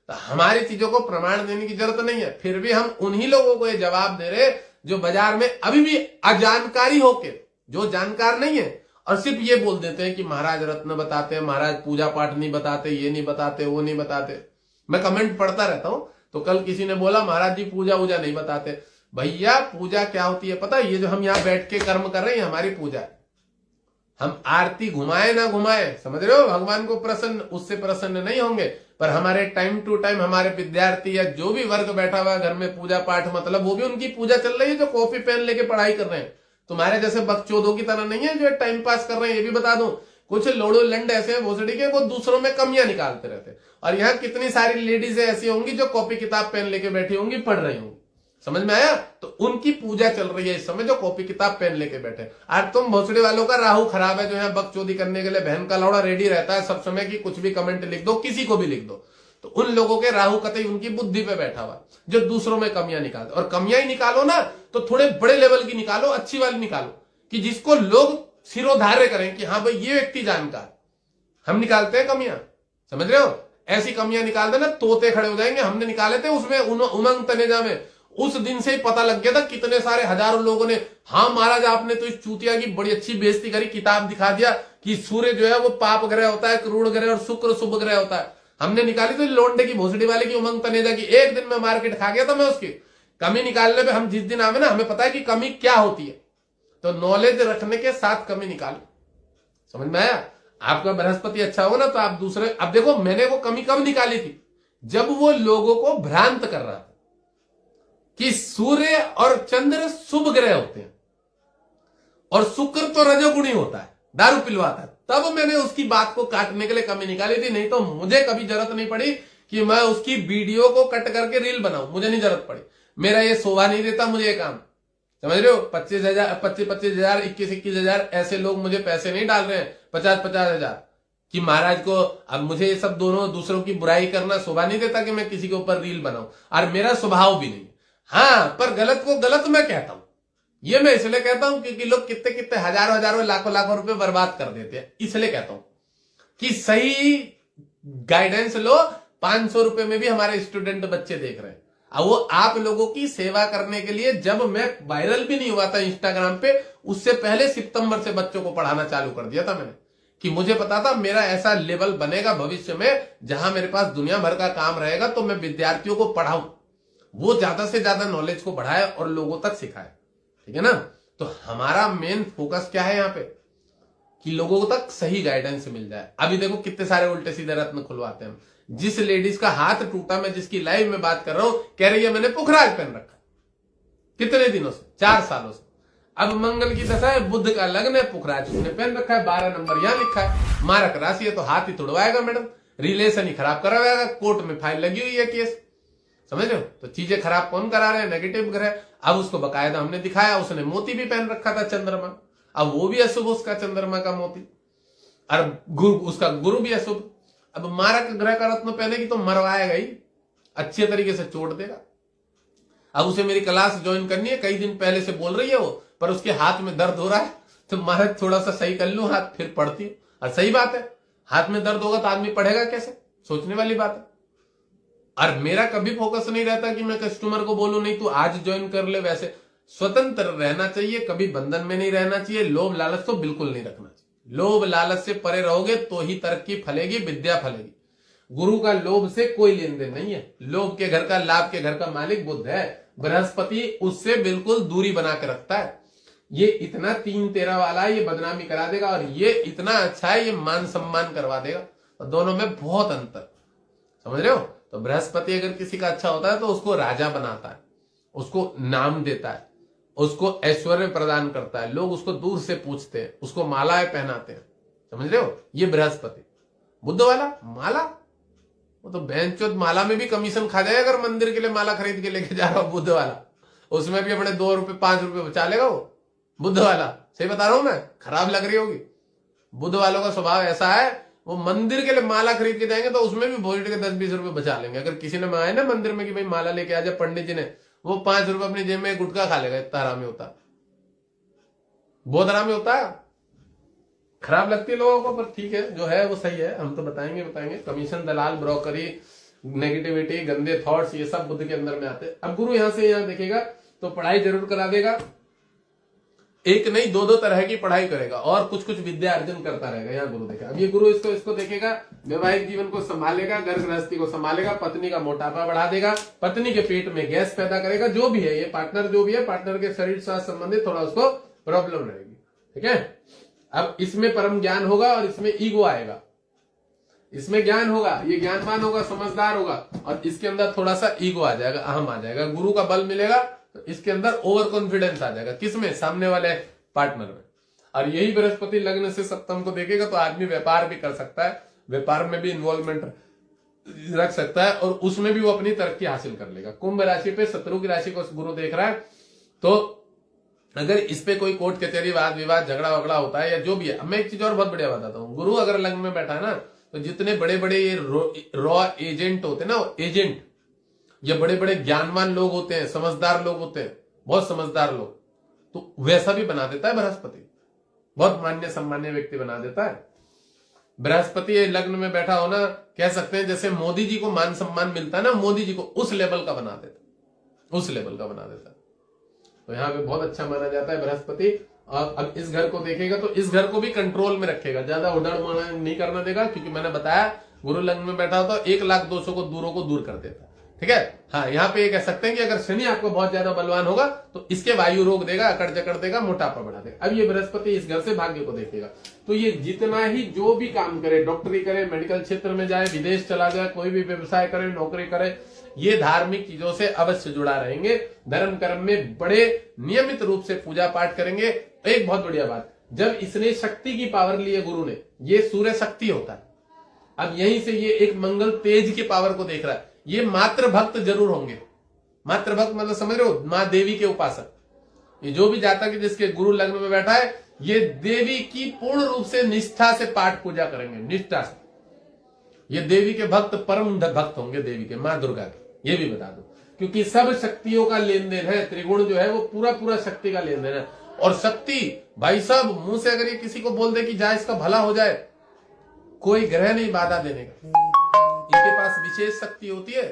Speaker 1: तो हमारी चीजों को प्रमाण देने की जरूरत नहीं है, फिर भी हम उन्हीं लोगों को ये जवाब दे रहे जो बाजार में अभी भी अजानकारी होके, जो जानकार नहीं है और सिर्फ ये बोल देते हैं कि महाराज रत्न बताते हैं, महाराज पूजा पाठ नहीं बताते, ये नहीं बताते, वो नहीं बताते। मैं कमेंट पढ़ता रहता हूं, तो कल किसी ने बोला महाराज जी पूजा वूजा नहीं बताते। भैया पूजा क्या होती है पता है? ये जो हम यहाँ बैठ के कर्म कर रहे हैं हमारी पूजा है। हम आरती घुमाए ना घुमाए, समझ रहे हो, भगवान को प्रसन्न उससे प्रसन्न नहीं होंगे, पर हमारे टाइम टू टाइम हमारे विद्यार्थी या जो भी वर्ग बैठा हुआ है घर में पूजा पाठ, मतलब वो भी उनकी पूजा चल रही है जो कॉपी पेन लेके पढ़ाई कर रहे हैं। तुम्हारे जैसे बकचोदों की तरह नहीं है जो टाइम पास कर रहे हैं। ये भी बता दूं, कुछ लोड़ो लंड ऐसे हैं भोसड़ी के, वो दूसरों में कमियां निकालते रहते हैं। और यहाँ कितनी सारी लेडीज ऐसी होंगी जो कॉपी किताब पेन लेके बैठी होंगी, पढ़ रही होंगी, समझ में आया? तो उनकी पूजा चल रही है इस समय जो कॉपी किताब पेन लेके बैठे। आज तुम भोसड़ी वालों का राहु खराब है, जो है बकचोदी करने के लिए बहन का लौड़ा रेडी रहता है सब समय की कुछ भी कमेंट लिख दो, किसी को भी लिख दो, तो उन लोगों के राहु कतई उनकी बुद्धि पे बैठा हुआ जो दूसरों में कमियां निकालते। और कमियां ही निकालो ना तो थोड़े बड़े लेवल की निकालो, अच्छी वाली निकालो कि जिसको लोग सिरोधार्य करें कि हाँ भाई ये व्यक्ति जानकार। हम निकालते हैं कमियां, समझ रहे हो, ऐसी कमियां निकाल देना तोते खड़े हो जाएंगे। हमने निकाले थे उसमें उमंग तनेजा में, उस दिन से ही पता लग गया था, कितने सारे हजारों लोगों ने हाँ महाराज आपने तो इस चूतिया की बड़ी अच्छी बेइज्जती करी, किताब दिखा दिया कि सूर्य जो है वो पाप ग्रह होता है, क्रूर ग्रह, और शुक्र शुभ ग्रह होता है। हमने निकाली तो लोंडे की भोसड़ी वाले की उमंग तनेजा की, एक दिन में मार्केट खा गया था मैं उसकी कमी निकालने में। हम जिस दिन आवे ना हमें पता है कि कमी क्या होती है, तो नॉलेज रखने के साथ कमी निकालो, समझ में आया? आपका बृहस्पति अच्छा होगा ना तो आप दूसरे, अब देखो मैंने वो कमी कब निकाली थी, जब वो लोगों को भ्रांत कर रहा था कि सूर्य और चंद्र शुभ ग्रह होते हैं और शुक्र तो रजोगुणी होता है, दारू पिलवाता है, तब मैंने उसकी बात को काटने के लिए कमी निकाली थी। नहीं तो मुझे कभी जरूरत नहीं पड़ी कि मैं उसकी वीडियो को कट करके रील बनाऊं, मुझे नहीं जरूरत पड़ी, मेरा ये शोभा नहीं देता मुझे ये काम, समझ रहे हो। 25,000 25,000 21,000 ऐसे लोग मुझे पैसे नहीं डाल रहे हैं, 50,000 कि महाराज को। अब मुझे ये सब दोनों दूसरों की बुराई करना शोभा नहीं देता कि मैं किसी के ऊपर रील बनाऊं, और मेरा स्वभाव भी नहीं। हाँ, पर गलत को गलत मैं कहता हूं, ये मैं इसलिए कहता हूं क्योंकि लोग कितने कितने हजारों लाखों लाखों रुपए बर्बाद कर देते हैं, इसलिए कहता हूं कि सही गाइडेंस लो। 500 रुपए में भी हमारे स्टूडेंट बच्चे देख रहे हैं, अब वो आप लोगों की सेवा करने के लिए, जब मैं वायरल भी नहीं हुआ था इंस्टाग्राम पे, उससे पहले सितंबर से बच्चों को पढ़ाना चालू कर दिया था मैंने, कि मुझे पता था मेरा ऐसा लेवल बनेगा भविष्य में जहां मेरे पास दुनिया भर का काम रहेगा, तो मैं विद्यार्थियों को पढ़ाऊं, वो ज्यादा से ज्यादा नॉलेज को बढ़ाए और लोगों तक सिखाए। ठीक है ना। तो हमारा मेन फोकस क्या है यहाँ पे, कि लोगों तक सही गाइडेंस मिल जाए। अभी देखो कितने सारे उल्टे सीधे रत्न खुलवाते हैं। जिस लेडीज का हाथ टूटा, मैं जिसकी लाइव में बात कर रहा हूं, कह रही है मैंने पुखराज पहन रखा कितने दिनों से, 4 सालों से। अब मंगल की दशा है, बुध का लग्न है, पुखराज उसने पहन रखा है, 12 नंबर यहां लिखा है, मारक राशि है, तो हाथ ही तुड़वाएगा मैडम, रिलेशन ही खराब करवाएगा, कोर्ट में फाइल लगी हुई है केस, समझ रहे हो। तो चीजें खराब कौन करा रहे हैं, नेगेटिव ग्रह। अब उसको बकायदा हमने दिखाया, उसने मोती भी पहन रखा था, चंद्रमा, अब वो भी अशुभ, उसका चंद्रमा का मोती, और गुरु, उसका गुरु भी अशुभ। अब मारक ग्रह का रत्न पहनेगी तो मरवाएगा ही, अच्छे तरीके से चोट देगा। अब उसे मेरी क्लास ज्वाइन करनी है, कई दिन पहले से बोल रही है वो, पर उसके हाथ में दर्द हो रहा है, तो मारक थोड़ा सा सही कर लूं हाथ, फिर पढ़ती है। और सही बात है, हाथ में दर्द होगा तो आदमी पढ़ेगा कैसे, सोचने वाली बात है। और मेरा कभी फोकस नहीं रहता कि मैं कस्टमर को बोलूं नहीं तू आज ज्वाइन कर ले, वैसे स्वतंत्र रहना चाहिए, कभी बंधन में नहीं रहना चाहिए। लोभ लालच तो बिल्कुल नहीं रखना चाहिए। लोभ लालच से परे रहोगे तो ही तरक्की फलेगी, विद्या फलेगी। गुरु का लोभ से कोई लेन देन नहीं है। लोभ के घर का, लाभ के घर का मालिक बुध है, बृहस्पति उससे बिल्कुल दूरी बना के रखता है। ये इतना 3-13 वाला है, ये बदनामी करा देगा, और ये इतना अच्छा है, ये मान सम्मान करवा देगा। और दोनों में बहुत अंतर, समझ रहे हो। तो बृहस्पति अगर किसी का अच्छा होता है तो उसको राजा बनाता है, उसको नाम देता है, उसको ऐश्वर्य प्रदान करता है, लोग उसको दूर से पूछते हैं, उसको मालाएं पहनाते हैं, समझ रहे हो। ये बृहस्पति। बुध वाला माला, वो तो बेंचोद माला में भी कमीशन खा जाएगा अगर मंदिर के लिए माला खरीद के लेके जा रहा हो। बुध वाला उसमें भी अपने 2 रुपए 5 रुपए बचा लेगा वो। बुध वाला, सही बता रहा हूं मैं, खराब लग रही होगी। बुध वालों का स्वभाव ऐसा है, वो मंदिर के लिए माला खरीद के जाएंगे तो उसमें भी भोजन के 10-20 रुपए बचा लेंगे। अगर किसी ने मंगाया ना मंदिर में कि भाई माला लेके आ जाए पंडित जी ने, वो 5 रुपए अपनी जेब में गुटखा खा लेगा। इतना हरामी होता, बहुत हरामी होता है। खराब लगती है लोगों को, पर ठीक है, जो है वो सही है। हम तो बताएंगे। कमीशन, दलाल, ब्रोकरी, नेगेटिविटी, गंदे थॉट्स, ये सब बुध के अंदर में आते हैं। अब गुरु यहां से यहां देखेगा तो पढ़ाई जरूर करा देगा, एक नहीं 2-2 तरह की पढ़ाई करेगा, और कुछ कुछ विद्या अर्जन करता रहेगा। यहाँ गुरु देखा। अब ये गुरु इसको देखेगा, वैवाहिक जीवन को संभालेगा, घर गृहस्थी को संभालेगा, पत्नी का मोटापा बढ़ा देगा, पत्नी के पेट में गैस पैदा करेगा, जो भी है ये पार्टनर, जो भी है पार्टनर के शरीर स्वास्थ्य संबंधित थोड़ा उसको प्रॉब्लम रहेगी। ठीक है। अब इसमें परम ज्ञान होगा और इसमें ईगो आएगा। इसमें ज्ञान होगा, ये ज्ञानवान होगा, समझदार होगा, और इसके अंदर थोड़ा सा ईगो आ जाएगा, अहम आ जाएगा। गुरु का बल मिलेगा तो इसके अंदर ओवर कॉन्फिडेंस आ जाएगा। किसमें? सामने वाले पार्टनर में। और यही बृहस्पति लग्न से सप्तम को देखेगा तो आदमी व्यापार भी कर सकता है, व्यापार में भी इन्वॉल्वमेंट रख सकता है, और उसमें भी वो अपनी तरक्की हासिल कर लेगा। कुंभ राशि पे शत्रु की राशि को गुरु देख रहा है, तो अगर इस पे कोई कोर्ट कचहरी, वाद विवाद, झगड़ा वगड़ा होता है या जो भी है। मैं एक चीज और बहुत बढ़िया बताता हूँ, गुरु अगर लग्न में बैठा है ना, तो जितने बड़े बड़े ये रॉ एजेंट होते हैं ना, एजेंट या बड़े बड़े ज्ञानवान लोग होते हैं, समझदार लोग होते हैं, बहुत समझदार लोग, तो वैसा भी बना देता है बृहस्पति। बहुत मान्य सम्मान्य व्यक्ति बना देता है बृहस्पति। लग्न में बैठा होना, कह सकते हैं जैसे मोदी जी को मान सम्मान मिलता है ना, मोदी जी को उस लेवल का बना देता, उस लेवल का बना देता है। तो यहाँ पे बहुत अच्छा माना जाता है बृहस्पति। और अब इस घर को देखेगा तो इस घर को भी कंट्रोल में रखेगा, ज्यादा उड़ाड़ नहीं करना देगा, क्योंकि मैंने बताया गुरु लग्न में बैठा हो तो 1,02,000 को दूर कर देता है। ठीक है। हाँ, यहाँ पे ये कह सकते हैं कि अगर शनि आपको बहुत ज्यादा बलवान होगा तो इसके वायु रोग देगा, अकड़ जकड़ देगा, मोटापा बढ़ा देगा। अब ये बृहस्पति इस घर से भाग्य को देखेगा, तो ये जितना ही जो भी काम करे, डॉक्टरी करे, मेडिकल क्षेत्र में जाए, विदेश चला जाए, कोई भी व्यवसाय करे, नौकरी करे, ये धार्मिक चीजों से अवश्य जुड़ा रहेंगे। धर्म कर्म में बड़े नियमित रूप से पूजा पाठ करेंगे। एक बहुत बढ़िया बात, जब इसने शक्ति की पावर ली है गुरु ने, ये सूर्य शक्ति होता है, अब यहीं से ये एक मंगल तेज की पावर को देख रहा है। ये मात्र भक्त जरूर होंगे। मात्र भक्त मतलब समझ रहे हो, मां देवी के उपासक। ये जो भी जातक जिसके गुरु लग्न में बैठा है, ये देवी की पूर्ण रूप से निष्ठा से पाठ पूजा करेंगे, निष्ठा से। ये देवी के भक्त, परम भक्त होंगे देवी के, मां दुर्गा के, ये भी बता दो, क्योंकि सब शक्तियों का लेन देन है। त्रिगुण जो है वो पूरा शक्ति का लेन देन है। और शक्ति भाई साहब, मुंह से अगर ये किसी को बोल दे कि जाए इसका भला हो जाए, कोई ग्रह नहीं बाधा देने का। इनके पास विशेष शक्ति होती है।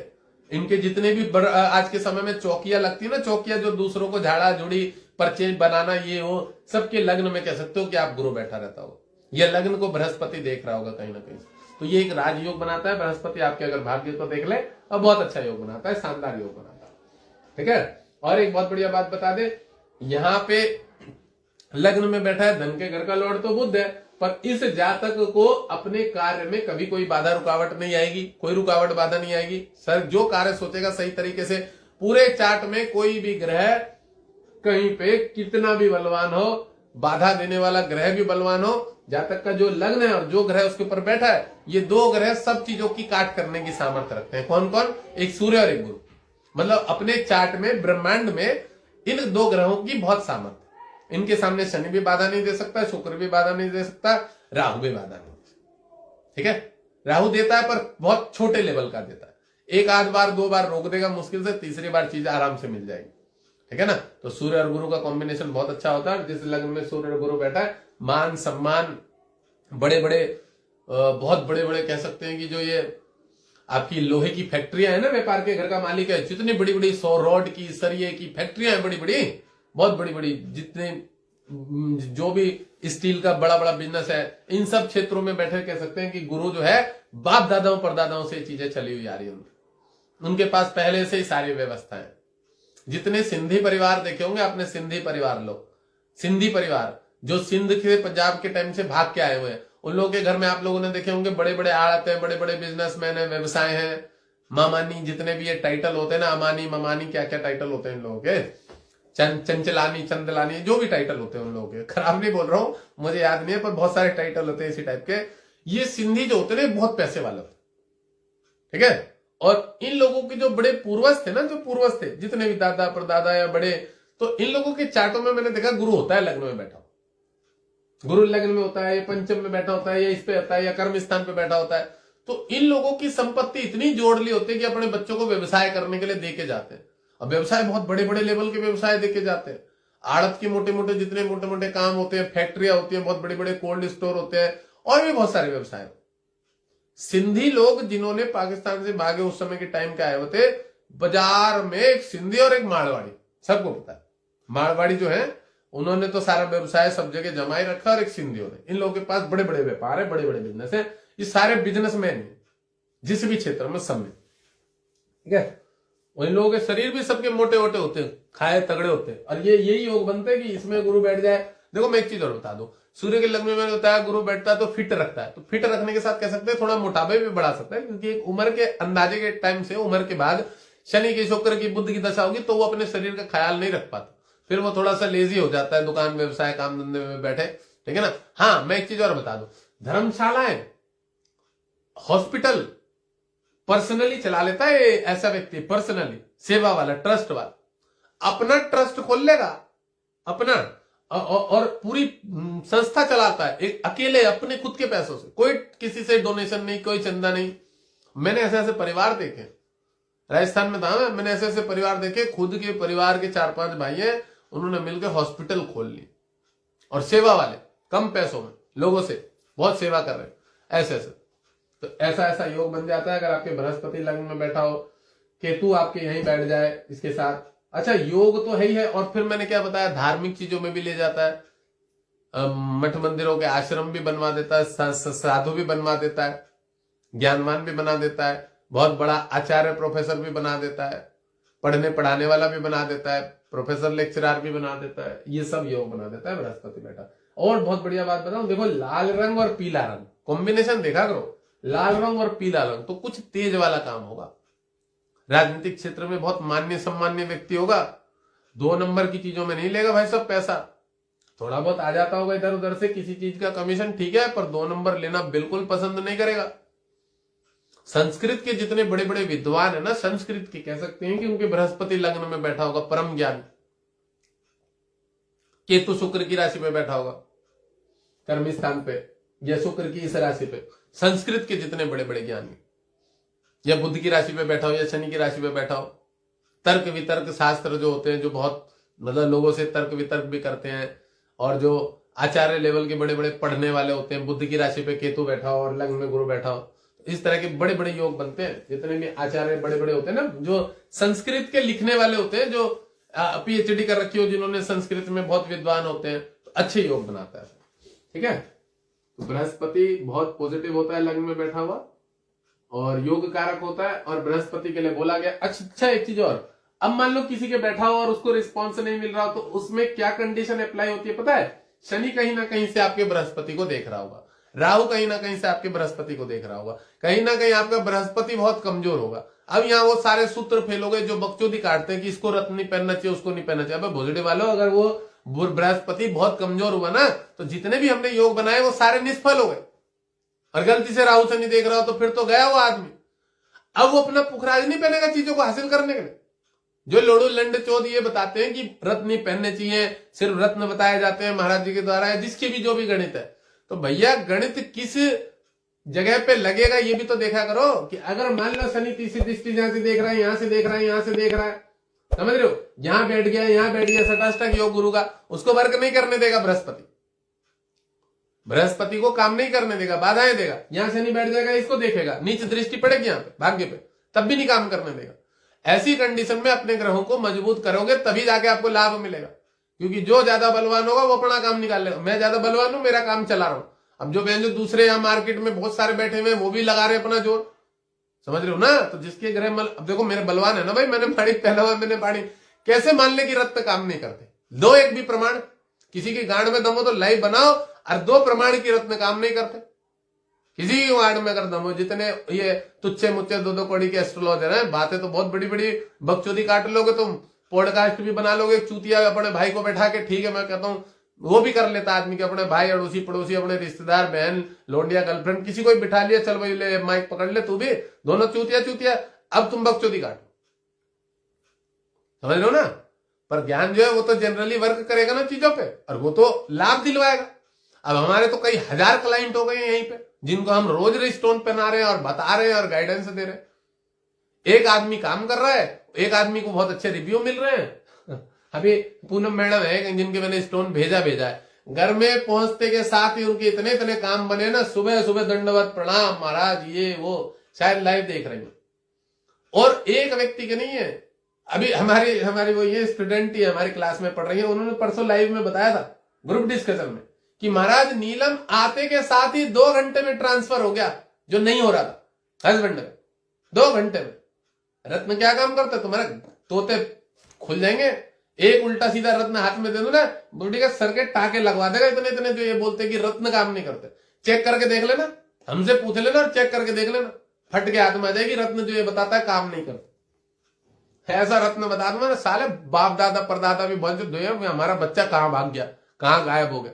Speaker 1: इनके जितने भी आज के समय में चौकियां लगती है ना, चौकियां जो दूसरों को झाड़ा झुड़ी पर्चे बनाना ये हो, सबके लग्न में कह सकते हो कि आप गुरु बैठा रहता हो, यह लग्न को बृहस्पति देख रहा होगा कहीं ना कहीं। तो ये एक राजयोग बनाता है बृहस्पति, आपके अगर भाग्य को देख ले और बहुत अच्छा योग बनाता है, शानदार योग बनाता है। ठीक है, और एक बहुत बढ़िया बात बता दे, यहाँ पे लग्न में बैठा है धन के घर का लॉर्ड तो बुध है, पर इस जातक को अपने कार्य में कभी कोई बाधा रुकावट नहीं आएगी, कोई रुकावट बाधा नहीं आएगी। सर जो कार्य सोचेगा सही तरीके से, पूरे चार्ट में कोई भी ग्रह कहीं पे कितना भी बलवान हो, बाधा देने वाला ग्रह भी बलवान हो, जातक का जो लग्न है और जो ग्रह उसके ऊपर बैठा है, ये दो ग्रह सब चीजों की काट करने की सामर्थ्य रखते हैं। कौन कौन? एक सूर्य और एक गुरु। मतलब अपने चार्ट में ब्रह्मांड में इन दो ग्रहों की बहुत सामर्थ्य, इनके सामने शनि भी बाधा नहीं दे सकता, शुक्र भी बाधा नहीं दे सकता, राहु भी बाधा नहीं दे सकता। ठीक है, राहु देता है पर बहुत छोटे लेवल का देता है, एक आध बार दो बार रोक देगा मुश्किल से, तीसरी बार चीज आराम से मिल जाएगी। ठीक है ना, तो सूर्य और गुरु का कॉम्बिनेशन बहुत अच्छा होता है। जिस लग्न में सूर्य और गुरु बैठा है, मान सम्मान, बड़े बड़े बहुत बड़े बड़े कह सकते हैं कि जो ये आपकी लोहे की फैक्ट्रियां है ना, व्यापार के घर का मालिक है, जितनी बड़ी बड़ी 100 रॉड की सरिये की फैक्ट्रियां हैं, बड़ी बड़ी बहुत बड़ी बड़ी, जितने जो भी स्टील का बड़ा बड़ा बिजनेस है, इन सब क्षेत्रों में बैठे कह सकते हैं कि गुरु जो है बाप दादाओं परदादाओं से चीजें चली हुई आ रही है, उनके पास पहले से ही सारी व्यवस्था है। जितने सिंधी परिवार देखे होंगे आपने, सिंधी परिवार लोग, सिंधी परिवार जो सिंध के पंजाब के टाइम से भाग के आए हुए हैं, उन लोगों के घर में आप लोगों ने देखे होंगे बड़े बड़े आड़त है, बड़े बड़े बिजनेसमैन है, व्यवसाय हैं, मामानी, जितने भी ये टाइटल होते हैं ना, अमानी ममानी, क्या क्या टाइटल होते हैं इन लोगों के, चंचलानी चंदलानी, जो भी टाइटल होते हैं उन लोगों के, खराब नहीं बोल रहा हूं, मुझे याद नहीं है, पर बहुत सारे टाइटल होते हैं इसी टाइप के। ये सिंधी जो होते हैं बहुत पैसे वाले होते, ठीक है। और इन लोगों के जो बड़े पूर्वज थे ना, जो पूर्वज थे जितने भी दादा परदादा या बड़े, तो इन लोगों के चार्टों में मैंने देखा गुरु होता है लग्न में बैठा, गुरु लग्न में होता है, या पंचम में बैठा होता है, या इस पे होता है, या कर्म स्थान पे बैठा होता है। तो इन लोगों की संपत्ति इतनी जोड़ ली होती है कि अपने बच्चों को व्यवसाय करने के लिए देके जाते हैं। अब व्यवसाय बहुत बड़े बड़े लेवल के व्यवसाय देके जाते हैं, आड़त के मोटे मोटे जितने मोटे मोटे काम होते हैं, फैक्ट्रियां होती हैं, बहुत बड़े बड़े कोल्ड स्टोर होते हैं, और भी बहुत सारे व्यवसाय। सिंधी लोग जिन्होंने पाकिस्तान से भागे उस समय के टाइम के आए हुए थे, बाजार में एक सिंधी और एक मारवाड़ी, सबको पता है, मारवाड़ी जो है उन्होंने तो सारा व्यवसाय सब जगह जमाई रखा, और एक सिंधियों ने, इन लोगों के पास बड़े बड़े व्यापार है, बड़े बड़े बिजनेस है, ये सारे बिजनेसमैन है जिस भी क्षेत्र में, सब में। ठीक है, इन लोगों के शरीर भी सबके मोटे मोटे होते हैं, खाए तगड़े होते हैं, और ये यही योग बनते हैं कि इसमें गुरु बैठ जाए। देखो मैं एक चीज और बता दूं, सूर्य के लग्न में मैंने बताया गुरु बैठता है तो फिट रखता है, तो फिट रखने के साथ कह सकते हैं थोड़ा मोटापे भी बढ़ा सकता है, क्योंकि एक उम्र के अंदाजे के टाइम से, उम्र के बाद शनि की, शुक्र की, बुध की दशा होगी तो वो अपने शरीर का ख्याल नहीं रख पाता, फिर वो थोड़ा सा लेजी हो जाता है, दुकान व्यवसाय काम धंधे में बैठे। ठीक है ना। हाँ, मैं एक चीज और बता दूं, धर्मशालाएं, हॉस्पिटल पर्सनली चला लेता है ऐसा व्यक्ति, पर्सनली सेवा वाला, ट्रस्ट वाला, अपना ट्रस्ट खोल लेगा अपना, और पूरी संस्था चलाता है एक अकेले अपने खुद के पैसों से, कोई किसी से डोनेशन नहीं, कोई चंदा नहीं। मैंने ऐसे ऐसे परिवार देखे, राजस्थान में था, मैंने ऐसे ऐसे परिवार देखे, खुद के परिवार के 4-5 भाई हैं, उन्होंने मिलकर हॉस्पिटल खोल ली, और सेवा वाले, कम पैसों में लोगों से बहुत सेवा कर रहे हैं, ऐसे ऐसे। तो ऐसा ऐसा योग बन जाता है अगर आपके बृहस्पति लग्न में बैठा हो, केतु आपके यहीं बैठ जाए इसके साथ। अच्छा, योग तो है ही है, और फिर मैंने क्या बताया, धार्मिक चीजों में भी ले जाता है, मठ मंदिरों के आश्रम भी बनवा देता है, साधु भी बनवा देता है, ज्ञानवान भी बना देता है, बहुत बड़ा आचार्य प्रोफेसर भी बना देता है, पढ़ने पढ़ाने वाला भी बना देता है, प्रोफेसर लेक्चरर भी बना देता है, ये सब योग बना देता है बृहस्पति बेटा। और बहुत बढ़िया बात बताऊं, देखो लाल रंग और पीला रंग कॉम्बिनेशन देखा करो, लाल रंग और पीला रंग, तो कुछ तेज वाला काम होगा, राजनीतिक क्षेत्र में बहुत मान्य सम्मान्य व्यक्ति होगा, 2 नंबर की चीजों में नहीं लेगा भाई सब पैसा, थोड़ा बहुत आ जाता होगा इधर उधर से किसी चीज का कमीशन, ठीक है, पर 2 नंबर लेना बिल्कुल पसंद नहीं करेगा। संस्कृत के जितने बड़े बड़े विद्वान है ना, संस्कृत के कह सकते हैं कि उनके बृहस्पति लग्न में बैठा होगा, परम ज्ञान, केतु शुक्र की राशि पे बैठा होगा कर्म स्थान पे, या शुक्र की इस राशि पे, संस्कृत के जितने बड़े बड़े ज्ञानी, या बुध की राशि पे बैठा हो, या शनि की राशि पे बैठा हो, तर्क वितर्क शास्त्र जो होते हैं, जो बहुत मतलब लोगों से तर्क वितर्क भी करते हैं, और जो आचार्य लेवल के बड़े बड़े पढ़ने वाले होते हैं, बुध की राशि पे केतु बैठा हो और लग्न में गुरु बैठा हो, इस तरह के बड़े बड़े योग बनते हैं। जितने भी आचार्य बड़े बड़े होते हैं ना, जो संस्कृत के लिखने वाले होते हैं, जो पीएचडी कर रखी हो, जिन्होंने संस्कृत में बहुत विद्वान होते हैं, तो अच्छे योग बनाता है। ठीक है, तो बृहस्पति बहुत पॉजिटिव होता है लग्न में बैठा हुआ और योग कारक होता है, और बृहस्पति के लिए बोला गया। अच्छा, एक चीज और, अब मान लो किसी के बैठा हो और उसको रिस्पॉन्स नहीं मिल रहा हो, तो उसमें क्या कंडीशन अप्लाई होती है पता है? शनि कहीं ना कहीं से आपके बृहस्पति को देख रहा होगा, राहु कहीं ना कहीं से आपके बृहस्पति को देख रहा होगा, कहीं ना कहीं आपका बृहस्पति बहुत कमजोर होगा। अब यहाँ वो सारे सूत्र फेल हो गए जो बकचोदी काटते हैं कि इसको रत्न नहीं पहनना चाहिए, उसको नहीं पहनना चाहिए। अब भोजड़े वालों, अगर वो बृहस्पति बहुत कमजोर हुआ ना, तो जितने भी हमने योग बनाए वो सारे निष्फल हो गए। और गलती से राहु शनि देख रहा हो तो फिर तो गया वो आदमी। अब वो अपना पुखराज नहीं पहनेगा चीजों को हासिल करने के लिए। जो लोड़ू लंड चौध ये बताते हैं कि रत्न नहीं पहनने चाहिए, सिर्फ रत्न बताए जाते हैं महाराज जी के द्वारा, या जिसकी भी जो भी गणित है। तो भैया गणित किस जगह पे लगेगा ये भी तो देखा करो, कि अगर मान लो शनि तीसरी दृष्टि जहां से देख रहा है, यहां से देख रहा है, यहां से देख रहा है, समझ रहे हो, यहां बैठ गया, यहां बैठ गया, सटाष्टक योग गुरु का, उसको वर्क नहीं करने देगा बृहस्पति। बृहस्पति को काम नहीं करने देगा, बाधाएं देगा। यहां शनि बैठ जाएगा, इसको देखेगा, नीच दृष्टि पड़ेगी यहाँ पे भाग्य पे, तब भी नहीं काम करने देगा। ऐसी कंडीशन में अपने ग्रहों को मजबूत करोगे तभी जाके आपको लाभ मिलेगा, क्योंकि जो ज्यादा बलवान होगा वो अपना काम निकाल लेगा। मैं ज्यादा बलवान हूं, मेरा काम चला रहा हूं। अब जो बहन जो दूसरे यहाँ मार्केट में बहुत सारे बैठे हुए वो भी लगा रहे अपना जोर, समझ रहे हो ना। तो जिसके ग्रह अब देखो मेरे बलवान है ना भाई, मैंने पानी पहला हुआ, मैंने पानी, कैसे मान ले कि रत्न काम नहीं करते? दो एक भी प्रमाण, किसी की गांड में दम हो तो लाइव बनाओ, और दो प्रमाण की रत्न काम नहीं करते। किसी की गांड में अगर दम हो, जितने ये तुच्छे मुच्छे दो कौड़ी के एस्ट्रोलॉजर हैं, बातें तो बहुत बड़ी बड़ी बकचोदी काट लोगे तुम, पॉडकास्ट भी बना लोगे, चूतिया अपने भाई को बैठा के, ठीक है मैं कहता हूं वो भी कर लेता आदमी के, अपने भाई अड़ोसी पड़ोसी, अपने रिश्तेदार, बहन, लोंडिया, गर्लफ्रेंड, किसी को भी बिठा लिया, चल भाई ले माइक पकड़ ले, तू भी, दोनों चूतिया। अब तुम बकचोदी काटो, समझ रहे हो ना। पर ज्ञान जो है वो तो जनरली वर्क करेगा ना चीजों पे, और वो तो लाभ दिलवाएगा। अब हमारे तो कई हजार क्लाइंट हो गए हैं यहीं पे, जिनको हम रोज स्टोन पहना रहे हैं और बता रहे हैं और गाइडेंस दे रहे हैं। एक आदमी काम कर रहा है, एक आदमी को बहुत अच्छे रिव्यू मिल रहे हैं। अभी पूनम मैडम है जिनके मैंने स्टोन भेजा है, घर में पहुंचते के साथ ही उनके इतने इतने काम बने ना, सुबह सुबह दंडवत प्रणाम महाराज, ये वो, शायद लाइव देख रहे हैं। और एक व्यक्ति के नहीं है, अभी हमारी वो ये स्टूडेंट ही हमारी क्लास में पढ़ रही है, उन्होंने परसों लाइव में बताया था ग्रुप डिस्कशन में कि महाराज नीलम आते के साथ ही 2 घंटे में ट्रांसफर हो गया, जो नहीं हो रहा था हस्बैंड में। 2 घंटे में रत्न क्या काम करता है, तुम्हारे तोते खुल जाएंगे। एक उल्टा सीधा रत्न हाथ में दे दो ना, बूढ़ी का सर के टाके लगवा देगा। इतने इतने जो ये बोलते कि रत्न काम नहीं करते, चेक करके देख लेना, हमसे पूछ लेना और चेक करके देख लेना, फट के हाथ में आ जाएगी। रत्न जो ये बताता है काम नहीं करता, ऐसा रत्न बता दूंगा ना, साले बाप दादा परदादा भी बहुत जो हमारा बच्चा कहां भाग गया, कहां गायब हो गया,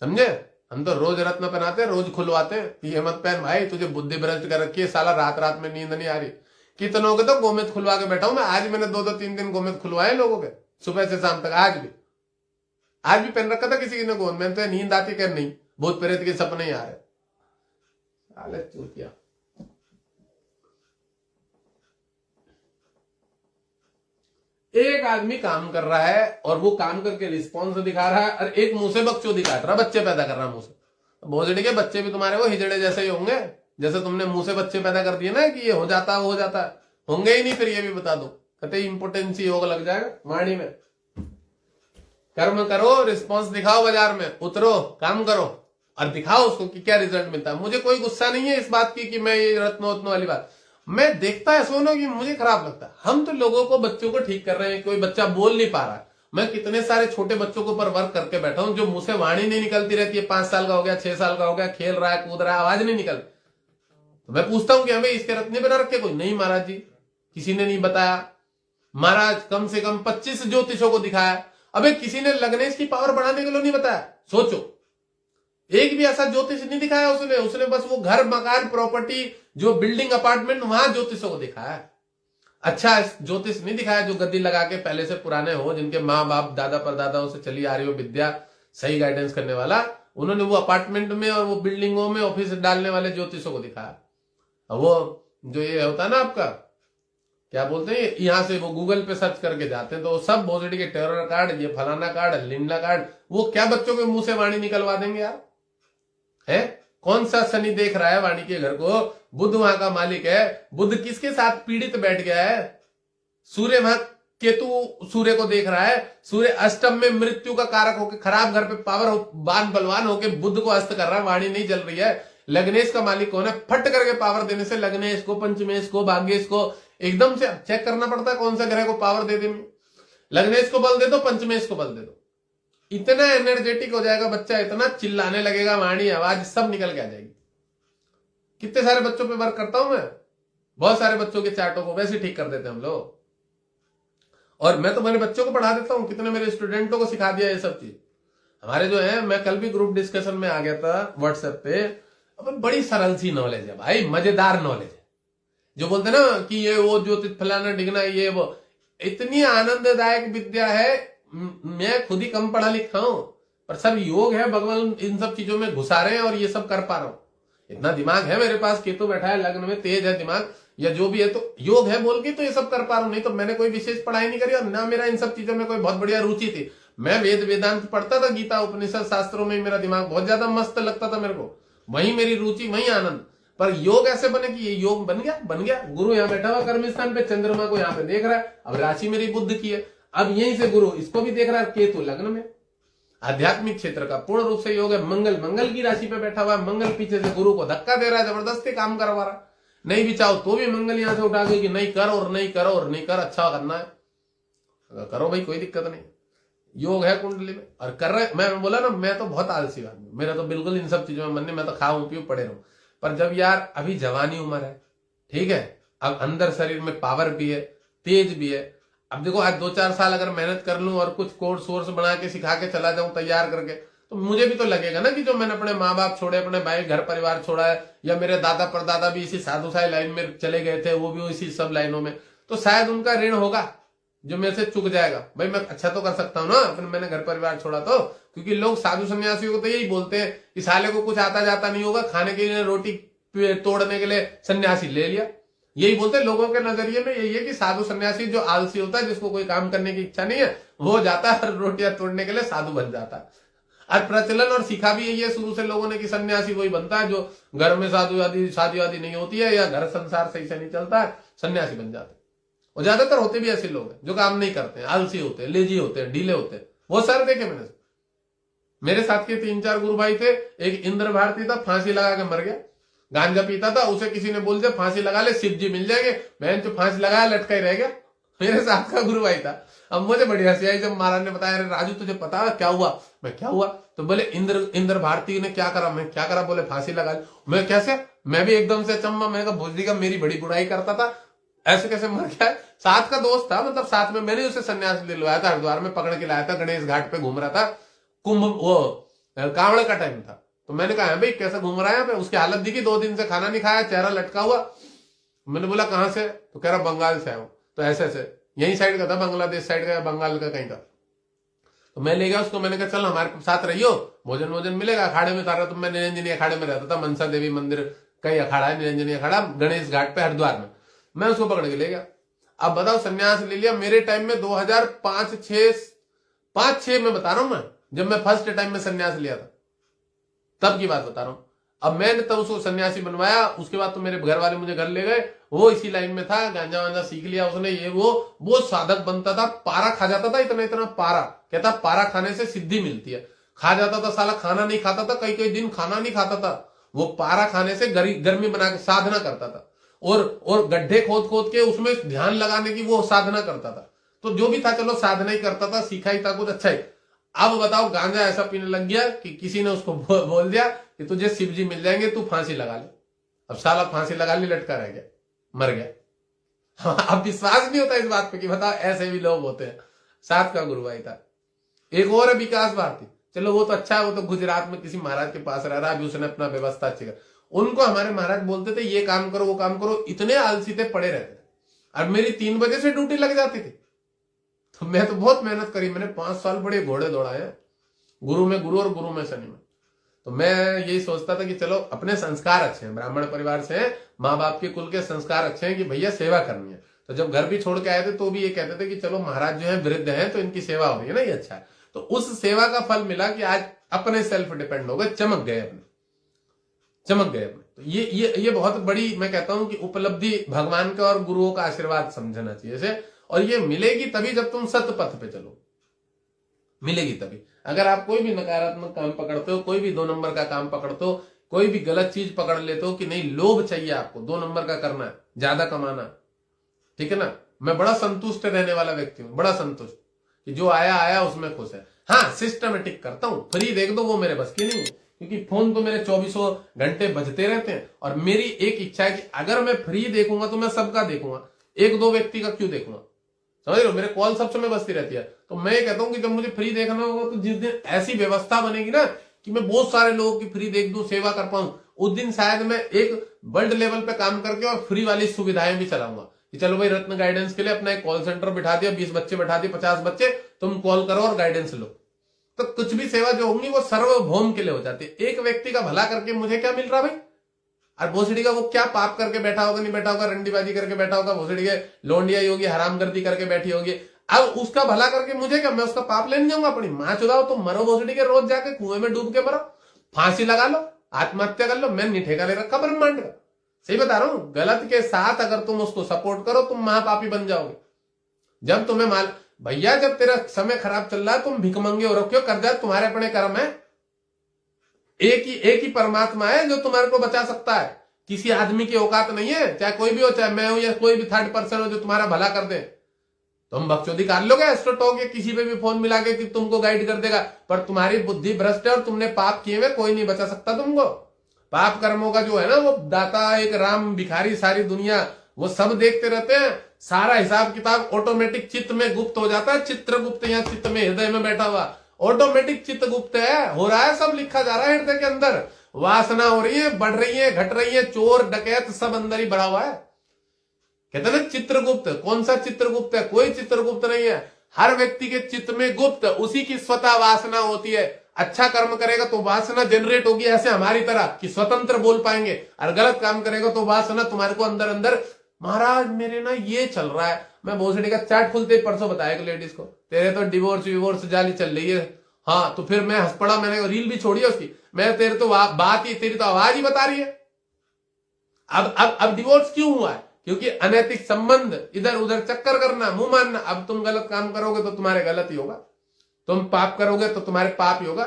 Speaker 1: समझे। हम तो रोज रत्न पहनाते हैं, रोज खुलवाते हैं, ये मत पहन भाई, तुझे बुद्धि भ्रष्ट कर रखी है साला, रात रात में नींद नहीं आ रही। कितनों के तो गोमेद खुलवा के बैठा हूं मैं, आज मैंने 2-3 गोमेद खुलवाए लोगों के, सुबह से शाम तक। आज भी पहन रखा था किसी ने गोंद, मैंने तो नींद आती कर नहीं, भूत प्रेत के सपने ही आ रहे, साले चूतिया। एक आदमी काम कर रहा है और वो काम करके रिस्पॉन्स दिखा रहा है, और एक मुंह से बकचोदी काट रहा, बच्चे पैदा कर रहा मुंह से। भोजड़े के बच्चे भी तुम्हारे वो हिजड़े जैसे ही होंगे, जैसे तुमने मुंह से बच्चे पैदा कर दिए ना कि ये हो जाता वो हो जाता, होंगे ही नहीं। फिर ये भी बता दो, कहते इम्पोर्टेंसी योग लग जाएगा वाणी में। कर्म करो, रिस्पॉन्स दिखाओ, बाजार में उतरो, काम करो और दिखाओ उसको कि क्या रिजल्ट मिलता है। मुझे कोई गुस्सा नहीं है इस बात की कि मैं ये रत्न वत्न वाली बात, मैं देखता है सोनो कि मुझे खराब लगता है। हम तो लोगों को, बच्चों को ठीक कर रहे हैं, कोई बच्चा बोल नहीं पा रहा है। मैं कितने सारे छोटे बच्चों के ऊपर वर्क करके बैठा हूं, जो मुंह से वाणी नहीं निकलती रहती है, 5 साल का हो गया, 6 साल का हो गया, खेल रहा है, कूद रहा है, आवाज नहीं निकलती। तो मैं पूछता हूं कि हमें इसके रत्न बना रखे, कोई नहीं महाराज जी, किसी ने नहीं बताया। महाराज कम से कम 25 ज्योतिषों को दिखाया, अबे किसी ने लग्नेश की पावर बढ़ाने के लिए नहीं बताया। सोचो, एक भी ऐसा ज्योतिष नहीं दिखाया उसने बस वो घर, मकान, प्रॉपर्टी, जो बिल्डिंग, अपार्टमेंट, वहां ज्योतिषों को दिखाया। अच्छा ज्योतिष नहीं दिखाया जो गद्दी लगा के पहले से पुराने हो, जिनके माँ बाप दादा परदादाओं से चली आ रही हो विद्या, सही गाइडेंस करने वाला, उन्होंने वो अपार्टमेंट में और वो बिल्डिंगों में ऑफिस डालने वाले ज्योतिषों को दिखाया। वो जो ये होता है ना आपका, क्या बोलते हैं, यहां से वो गूगल पे सर्च करके जाते हैं तो सब भोसड़ी के टेरर कार्ड, ये फलाना कार्ड, लिंडा कार्ड, वो क्या बच्चों के मुंह से वाणी निकलवा देंगे यार। है कौन सा शनि देख रहा है वाणी के घर को, बुध वहां का मालिक है। बुध किसके साथ पीड़ित बैठ गया है? सूर्य वहां, केतु सूर्य को देख रहा है। सूर्य अष्टम में मृत्यु का कारक होकर, खराब घर पे पावर बान बलवान होकर बुध को अस्त कर रहा है, वाणी नहीं चल रही है। लग्नेश का मालिक कौन है? फट करके पावर देने से लग्नेश को, पंचमेश को, भाग्येश को एकदम से चेक करना पड़ता है कौन सा ग्रह को पावर दे देनी। लग्नेश को बल दे दो, पंचमेश को बल दे दो, इतना एनर्जेटिक हो जाएगा बच्चा, इतना चिल्लाने लगेगा, वाणी आवाज सब निकल के आ जाएगी। कितने सारे बच्चों पे वर्क करता हूं मैं, बहुत सारे बच्चों के चार्टों को वैसे ठीक कर देते हैं हम लोग। और मैं तो मेरे बच्चों को पढ़ा देता हूं, कितने मेरे स्टूडेंटों को सिखा दिया ये सब चीज। हमारे जो है, मैं कल भी ग्रुप डिस्कशन में आ गया था व्हाट्सएप पे। अब बड़ी सरल सी नॉलेज है भाई, मजेदार नॉलेज है। जो बोलते ना कि ये वो जो फलाना डिगना ये वो, इतनी आनंददायक विद्या है। मैं खुद ही कम पढ़ा लिखा हूं, पर सब योग है, भगवान इन सब चीजों में घुसा रहे हैं और ये सब कर पा रहा हूं। इतना दिमाग है मेरे पास, केतु बैठा है लग्न में, तेज है दिमाग या जो भी है, तो योग है बोल के तो ये सब कर पा रहा हूं। नहीं तो मैंने कोई विशेष पढ़ाई नहीं करी और ना मेरा इन सब चीजों में कोई बहुत बढ़िया रुचि थी। मैं वेद वेदांत पढ़ता था, गीता उपनिषद शास्त्रों में मेरा दिमाग बहुत ज्यादा मस्त लगता था मेरे को, वही मेरी रुचि, वही आनंद। पर योग ऐसे बने कि ये योग बन गया। गुरु यहाँ बैठा हुआ कर्म स्थान पे, चंद्रमा को यहाँ पे देख रहा है। अब राशि मेरी बुध की है, अब यहीं से गुरु इसको भी देख रहा है, केतु लग्न में। आध्यात्मिक क्षेत्र का पूर्ण रूप से योग है। मंगल की राशि पे बैठा हुआ है। मंगल पीछे से गुरु को धक्का दे रहा है, जबरदस्ती काम करवा रहा है। नहीं भी चाहो तो भी मंगल यहां से उठा के कि नहीं कर और नहीं करो और नहीं कर, अच्छा करना है करो भाई, कोई दिक्कत नहीं। योग है कुंडली में और कर रहे। मैं बोला ना, मैं तो बहुत आलसी आदमी, मेरा तो बिल्कुल इन सब चीजों में मन नहीं। मैं तो खाऊं पीऊं पड़े रहूं। पर जब यार अभी जवानी उम्र है, ठीक है, अब अंदर शरीर में पावर भी है, तेज भी है। अब देखो, आज 2-4 साल अगर मेहनत कर लूं और कुछ कोर्स वोर्स बना के सिखा के चला जाऊं तैयार करके, तो मुझे भी तो लगेगा ना कि जो मैंने अपने माँ बाप छोड़े, अपने भाई घर परिवार छोड़ा है, या मेरे दादा परदादा भी इसी साधु साई लाइन में चले गए थे, वो भी इसी सब लाइनों में, तो शायद उनका ऋण होगा जो मेरे से चुक जाएगा। भाई मैं अच्छा तो कर सकता हूँ ना, अपने मैंने घर परिवार छोड़ा तो। क्योंकि लोग साधु सन्यासियों को तो यही बोलते हैं कि साले को कुछ आता जाता नहीं होगा, खाने के लिए रोटी तोड़ने के लिए सन्यासी ले लिया। यही बोलते हैं लोगों के नजरिए में, यही है कि साधु सन्यासी जो आलसी होता है, जिसको कोई काम करने की इच्छा नहीं है, वो जाता है रोटियां तोड़ने के लिए, साधु बन जाता है। और प्रचलन और सीखा भी यही है शुरू से लोगों ने कि सन्यासी वही बनता है जो घर में शादी वादी नहीं होती है या घर संसार सही से नहीं चलता है, सन्यासी बन जाते हैं। और ज्यादातर होते भी ऐसे लोग हैं जो काम नहीं करते हैं, आलसी होते हैं, लेजी होते हैं, ढीले होते हैं। बहुत सारे देखे मैंने। मेरे साथ के 3-4 गुरु भाई थे। एक इंद्र भारती था, फांसी लगा के मर गया। गांजा पीता था, उसे किसी ने बोल दिया फांसी लगा ले, शिव जी मिल जाएंगे। बहन जो फांसी लगाया, लटका ही रह गया। मेरे साथ का गुरु भाई था। अब मुझे बड़ी हंसी आई जब महाराज ने बताया, अरे राजू तुझे पता है क्या हुआ? मैं क्या हुआ? तो बोले इंद्र भारती ने क्या करा? मैं क्या करा? बोले फांसी लगा ली। मैं कैसे? मैं भी एकदम से अचंभा। मैंने कहा भोजरी का मेरी बड़ी बुराई करता था, ऐसे कैसे मर गया? साथ का दोस्त था, मतलब साथ में मैंने उसे सन्यास दिलवाया था, हरिद्वार में पकड़ के लाया था, गणेश घाट पे घूम रहा था, कुंभ वो कांवड़े का टाइम था। तो मैंने कहा भाई कैसे घूम रहा है यहाँ पे? उसकी हालत दिखी, 2 दिन से खाना नहीं खाया, चेहरा लटका हुआ। मैंने बोला कहां से? तो कह रहा बंगाल से आया हूं। तो ऐसे यही साइड का था, बांग्लादेश साइड का, बंगाल का कहीं था। तो मैं ले गया उसको, मैंने कहा चल हमारे साथ रहियो, भोजन मिलेगा। अखाड़े में था, तो मैं निरंजनी अखाड़े में रहता था, मनसा देवी मंदिर कई अखाड़ा है, निरंजनी अखाड़ा गणेश घाट पे हरिद्वार में। मैं उसको पकड़ के ले गया। अब बताओ, सन्यास ले लिया मेरे टाइम में 2005-6 में बता रहा हूं मैं, जब मैं फर्स्ट टाइम में सन्यास लिया था, तब की बात बता रहा हूं। अब मैंने तब उसको सन्यासी बनवाया। उसके बाद तो मेरे घर वाले मुझे घर ले गए, वो इसी लाइन में था, गांजा वांजा सीख लिया उसने, ये वो साधक बनता था, पारा खा जाता था, इतना पारा। कहता पारा खाने से सिद्धि मिलती है। खा जाता था साला, खाना नहीं खाता था, कई दिन खाना नहीं खाता था। वो पारा खाने से गर्मी बना के साधना करता था, और गड्ढे खोद के उसमें ध्यान लगाने की वो साधना करता था। तो जो भी था, चलो साधना ही करता था, सीखा ही था कुछ अच्छा ही। अब बताओ, गांजा ऐसा पीने लग गया कि किसी ने उसको बोल दिया कि तुझे शिव जी मिल जाएंगे, तू फांसी लगा ले। अब साला फांसी लगा ली, लटका रह गया, मर गया। अब विश्वास नहीं होता इस बात पे कि बताओ ऐसे भी लोग होते हैं। साथ का गुरु भाई था। एक और है विकास भारती, चलो वो तो अच्छा है, वो तो गुजरात में किसी महाराज के पास रह रहा है, अभी उसने अपना व्यवस्था अच्छी कर। उनको हमारे महाराज बोलते थे ये काम करो वो काम करो, इतने आलसी थे, पड़े रहते थे। और मेरी 3 बजे से ड्यूटी लग जाती थी। तो मैं तो बहुत मेहनत करी, मैंने 5 साल बड़े घोड़े दौड़ाए, गुरु में गुरु और गुरु में शनि में। तो मैं यही सोचता था कि चलो अपने संस्कार अच्छे हैं, ब्राह्मण परिवार से हैं, माँ बाप के कुल के संस्कार अच्छे हैं कि भैया सेवा करनी है। तो जब घर भी छोड़ के आए थे तो भी ये कहते थे कि चलो महाराज जो है वृद्ध हैं तो इनकी सेवा हो रही है ना, ये अच्छा है। तो उस सेवा का फल मिला कि आज अपने सेल्फ डिपेंड हो गए, चमक गए अपने। तो ये बहुत बड़ी मैं कहता हूं कि उपलब्धि भगवान का और गुरुओं का आशीर्वाद समझना चाहिए इसे। और ये मिलेगी तभी जब तुम सत्य पथ पे चलो, मिलेगी तभी। अगर आप कोई भी नकारात्मक काम पकड़ते हो, कोई भी 2 नंबर का काम पकड़ते हो, कोई भी गलत चीज पकड़ लेते हो कि नहीं लोभ चाहिए आपको, 2 नंबर का करना है, ज्यादा कमाना, ठीक है ना। मैं बड़ा संतुष्ट रहने वाला व्यक्ति हूं, बड़ा संतुष्ट कि जो आया आया उसमें खुश है। हाँ सिस्टमेटिक करता हूं, फ्री देख दो वो मेरे बस की नहीं है, क्योंकि फोन तो मेरे 24 घंटे बजते रहते हैं। और मेरी एक इच्छा है कि अगर मैं फ्री देखूंगा तो मैं सबका देखूंगा, 1-2 व्यक्ति का क्यों देखूंगा, समझ रहे हो। मेरे कॉल सब समय बजती रहती है। तो मैं कहता हूं कि जब मुझे फ्री देखना होगा तो जिस दिन ऐसी व्यवस्था बनेगी ना कि मैं बहुत सारे लोगों की फ्री देख दूं, सेवा कर पाऊं, उस दिन शायद मैं एक वर्ल्ड लेवल पे काम करके और फ्री वाली सुविधाएं भी चलाऊंगा कि चलो भाई रत्न गाइडेंस के लिए अपना एक कॉल सेंटर बिठा दिया, 20 बच्चे बैठा दिए, 50 बच्चे, तुम कॉल करो और गाइडेंस लो। तो कुछ भी सेवा जो होंगी वो सर्वभौम के लिए हो जाती है। एक व्यक्ति का भला करके मुझे क्या मिल रहा भाई, और भोसड़ी का वो क्या पाप करके बैठा होगा, नहीं बैठा होगा, रंडीबाजी करके बैठा होगा, भोसड़ी के लोंडिया होगी, हरामगर्दी करके बैठी होगी। अब उसका भला करके मुझे क्या, मैं उसका पाप लेने जाऊंगा अपनी मां चुदाओ, तो मरो भोसड़ी के, रोज जाके कुएं में डूब के मरो, फांसी लगा लो, आत्महत्या कर लो। मैं नहीं ठेका ले रखा ब्रह्मांड का, सही बता रहा हूं। गलत के साथ अगर तुम उसको सपोर्ट करो तुम महापापी बन जाओगे। जब तुम्हें माल भैया, जब तेरा समय खराब चल रहा है तुम भिकमंगे हो रखे हो, कर्जा तुम्हारे अपने कर्म है। एक ही परमात्मा है जो तुम्हारे को बचा सकता है, किसी आदमी की औकात नहीं है, चाहे कोई भी हो, चाहे मैं हूं या कोई भी थर्ड पर्सन हो जो तुम्हारा भला कर दे। तुम बकचोदी कर लोगे एस्ट्रोटॉक या किसी पे भी फोन मिला के कि तुमको गाइड कर देगा, पर तुम्हारी बुद्धि भ्रष्ट है और तुमने पाप किए हुए, कोई नहीं बचा सकता तुमको। पाप कर्मों का जो है ना वो दाता एक राम भिखारी सारी दुनिया वो सब देखते रहते हैं। सारा हिसाब किताब ऑटोमेटिक चित्त में गुप्त हो जाता है। चित्रगुप्त यहाँ चित्त में हृदय में बैठा हुआ ऑटोमेटिक चित्त गुप्त है, हो रहा है, सब लिखा जा रहा है हृदय के अंदर। वासना हो रही है, बढ़ रही है, घट रही है, चोर डकैत सब अंदर ही भरा हुआ है। कहते हैं ना चित्रगुप्त। कौन सा चित्रगुप्त है? कोई चित्रगुप्त नहीं है। हर व्यक्ति के चित्त में गुप्त उसी की स्वतः वासना होती है। अच्छा कर्म करेगा तो वासना जनरेट होगी ऐसे हमारी तरह कि स्वतंत्र बोल पाएंगे, और गलत काम करेगा तो वासना तुम्हारे को अंदर अंदर, महाराज मेरे ना ये चल रहा है। मैं भोसड़ी का चाट खुलते परसों बताया लेडीज को, तेरे तो डिवोर्स जाली चल रही है। हाँ तो फिर मैं हंस पड़ा, मैंने रील भी छोड़ी है उसकी। मैं तेरे तो बात ही, तेरी तो आवाज ही बता रही है। अब डिवोर्स क्यों हुआ है? क्योंकि अनैतिक संबंध, इधर उधर चक्कर करना, मुंह मानना। अब तुम गलत काम करोगे तो तुम्हारे गलत ही होगा, तुम पाप करोगे तो तुम्हारे पाप ही होगा।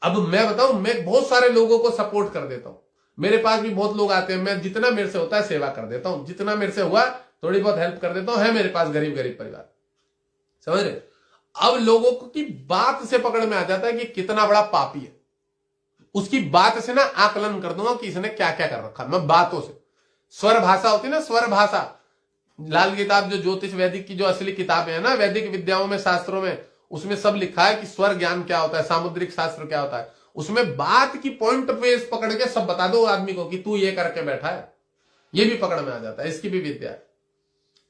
Speaker 1: अब मैं बताऊं, मैं बहुत सारे लोगों को सपोर्ट कर देता हूं, मेरे पास भी बहुत लोग आते हैं, मैं जितना मेरे से होता है सेवा कर देता हूं, जितना मेरे से हुआ थोड़ी बहुत हेल्प कर देता हूं। है मेरे पास गरीब परिवार, समझ रहे। अब लोगों की बात से पकड़ में आ जाता है कि कितना बड़ा पापी है। उसकी बात से ना आकलन कर दूंगा कि इसने क्या क्या कर रखा। मैं बातों से, स्वर भाषा होती है ना, स्वर भाषा, लाल किताब जो ज्योतिष वैदिक की जो असली किताबें है ना, वैदिक विद्याओं में, शास्त्रों में, उसमें सब लिखा है कि स्वर ज्ञान क्या होता है, सामुद्रिक शास्त्र क्या होता है। उसमें बात की पॉइंट बेस पकड़ के सब बता दो आदमी को कि तू ये करके बैठा है, ये भी पकड़ में आ जाता है, इसकी भी विद्या है।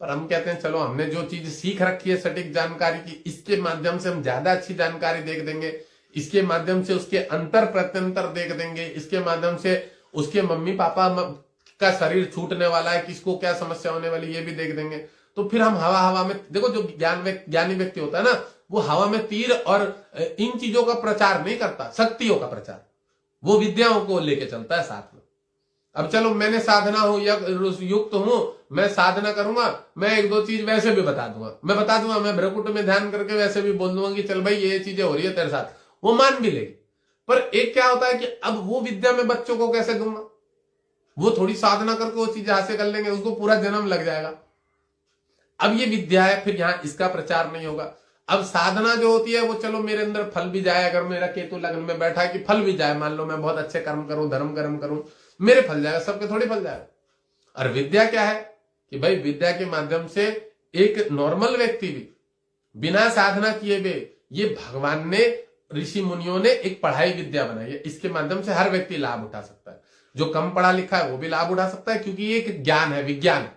Speaker 1: पर हम कहते हैं चलो हमने जो चीज सीख रखी है सटीक जानकारी की, इसके माध्यम से हम ज्यादा अच्छी जानकारी देख देंगे, इसके माध्यम से उसके अंतर प्रत्यंतर देख देंगे, इसके माध्यम से उसके मम्मी पापा का शरीर छूटने वाला है, किसको क्या समस्या होने वाली ये भी देख देंगे। तो फिर हम हवा में, देखो जो ज्ञानी व्यक्ति होता है ना, वो हवा में तीर और इन चीजों का प्रचार नहीं करता, शक्तियों का प्रचार, वो विद्याओं को लेके चलता है साथ में। अब चलो मैंने साधना हो या युक्त हूं, मैं साधना करूंगा, मैं 1-2 चीज वैसे भी बता दूंगा, मैं भ्रकुट में ध्यान करके वैसे भी बोल दूंगा कि चल भाई ये चीजें हो रही है तेरे साथ, वो मान भी लेगी। पर एक क्या होता है कि अब वो विद्या में बच्चों को कैसे दूंगा? वो थोड़ी साधना करके वो चीज हासिल कर लेंगे, उसको पूरा जन्म लग जाएगा। अब ये विद्या है, फिर यहां इसका प्रचार नहीं होगा। अब साधना जो होती है वो चलो मेरे अंदर फल भी जाए, अगर मेरा केतु लग्न में बैठा है कि फल भी जाए, मान लो मैं बहुत अच्छे कर्म करूं, धर्म कर्म करूं, मेरे फल जाएगा, सबके थोड़ी फल जाएगा। और विद्या क्या है कि भाई विद्या के माध्यम से एक नॉर्मल व्यक्ति भी बिना साधना किए भी, ये भगवान ने, ऋषि मुनियों ने एक पढ़ाई विद्या बनाई है, इसके माध्यम से हर व्यक्ति लाभ उठा सकता है। जो कम पढ़ा लिखा है वो भी लाभ उठा सकता है, क्योंकि ये एक ज्ञान है, विज्ञान,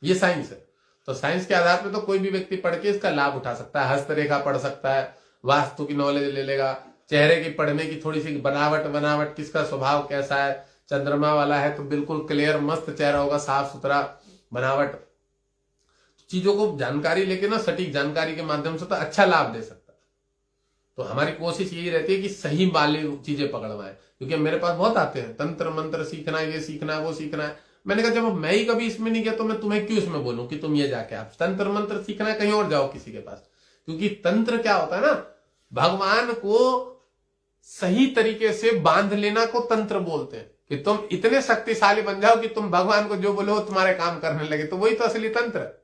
Speaker 1: ये साइंस है। तो साइंस के आधार पर तो कोई भी व्यक्ति पढ़ के इसका लाभ उठा सकता है। हस्तरेखा पढ़ सकता है, वास्तु की नॉलेज ले लेगा, चेहरे की पढ़ने की थोड़ी सी बनावट किसका स्वभाव कैसा है, चंद्रमा वाला है तो बिल्कुल क्लियर मस्त चेहरा होगा, साफ सुथरा बनावट, चीजों को जानकारी लेके ना, सटीक जानकारी के माध्यम से तो अच्छा लाभ दे सकता है। तो हमारी कोशिश यही रहती है कि सही वाली चीजें पकड़वाएं। क्योंकि मेरे पास बहुत आते हैं, तंत्र मंत्र सीखना है, ये सीखना है, वो सीखना है। मैंने कहा जब मैं ही कभी इसमें नहीं गया तो मैं तुम्हें क्यों इसमें बोलूं कि तुम ये जाके आप तंत्र मंत्र सीखना है, कहीं और जाओ किसी के पास। क्योंकि तंत्र क्या होता है ना, भगवान को सही तरीके से बांध लेना को तंत्र बोलते हैं, कि तुम इतने शक्तिशाली बन जाओ कि तुम भगवान को जो बोलो तुम्हारे काम करने लगे, तो वही तो असली तंत्र है।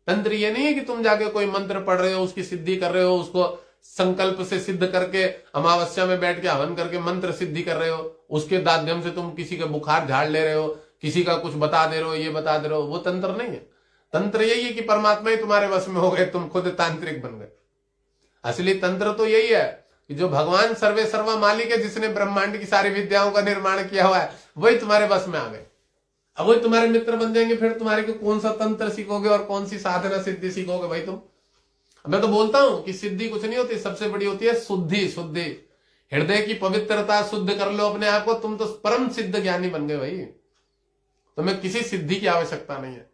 Speaker 1: तंत्र ये नहीं है कि तुम जाके कोई मंत्र पढ़ रहे हो, उसकी सिद्धि कर रहे हो, उसको संकल्प से सिद्ध करके अमावस्या में बैठ के हवन करके मंत्र सिद्धि कर रहे हो, उसके माध्यम से तुम किसी का बुखार झाड़ ले रहे हो, किसी का कुछ बता दे रहे हो, ये बता दे रहे हो, वो तंत्र नहीं है। तंत्र यही है कि परमात्मा ही तुम्हारे वश में हो गए, तुम खुद तांत्रिक बन गए। असली तंत्र तो यही है कि जो भगवान सर्वे सर्वा मालिक है, जिसने ब्रह्मांड की सारी विद्याओं का निर्माण किया हुआ है, वही तुम्हारे वश में आ गए। अब वही तुम्हारे मित्र बन जाएंगे, फिर तुम्हारे को कौन सा तंत्र सीखोगे और कौन सी साधना सिद्धि सीखोगे भाई तुम। मैं तो बोलता हूं कि सिद्धि कुछ नहीं होती, सबसे बड़ी होती है शुद्धि। शुद्धि, हृदय की पवित्रता शुद्ध कर लो अपने आप को, तुम तो परम सिद्ध ज्ञानी बन गए भाई। तुम्हें किसी सिद्धि की आवश्यकता नहीं है।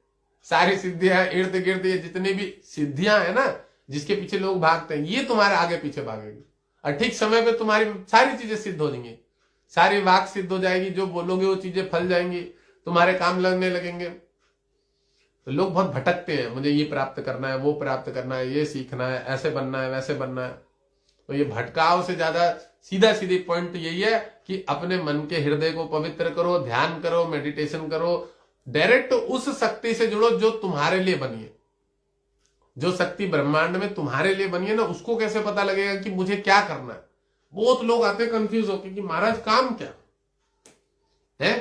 Speaker 1: सारी सिद्धियां इर्द गिर्द, ये जितनी भी सिद्धियां है ना, जिसके पीछे लोग भागते हैं, ये तुम्हारे आगे पीछे भागेगी और ठीक समय पे तुम्हारी सारी चीजें सिद्ध हो जाएंगी, सारी वाक सिद्ध हो जाएगी, जो बोलोगे वो चीजें फल जाएंगी, तुम्हारे काम लगने लगेंगे। तो लोग बहुत भटकते हैं, मुझे ये प्राप्त करना है, वो प्राप्त करना है, ये सीखना है, ऐसे बनना है, वैसे बनना है। तो ये भटकाव से ज्यादा सीधा सीधी पॉइंट यही है कि अपने मन के हृदय को पवित्र करो, ध्यान करो, मेडिटेशन करो, डायरेक्ट उस शक्ति से जुड़ो जो तुम्हारे लिए बनी है। जो शक्ति ब्रह्मांड में तुम्हारे लिए बनी है ना, उसको कैसे पता लगेगा कि मुझे क्या करना है। बहुत लोग आते हैं कंफ्यूज होके कि महाराज काम क्या है,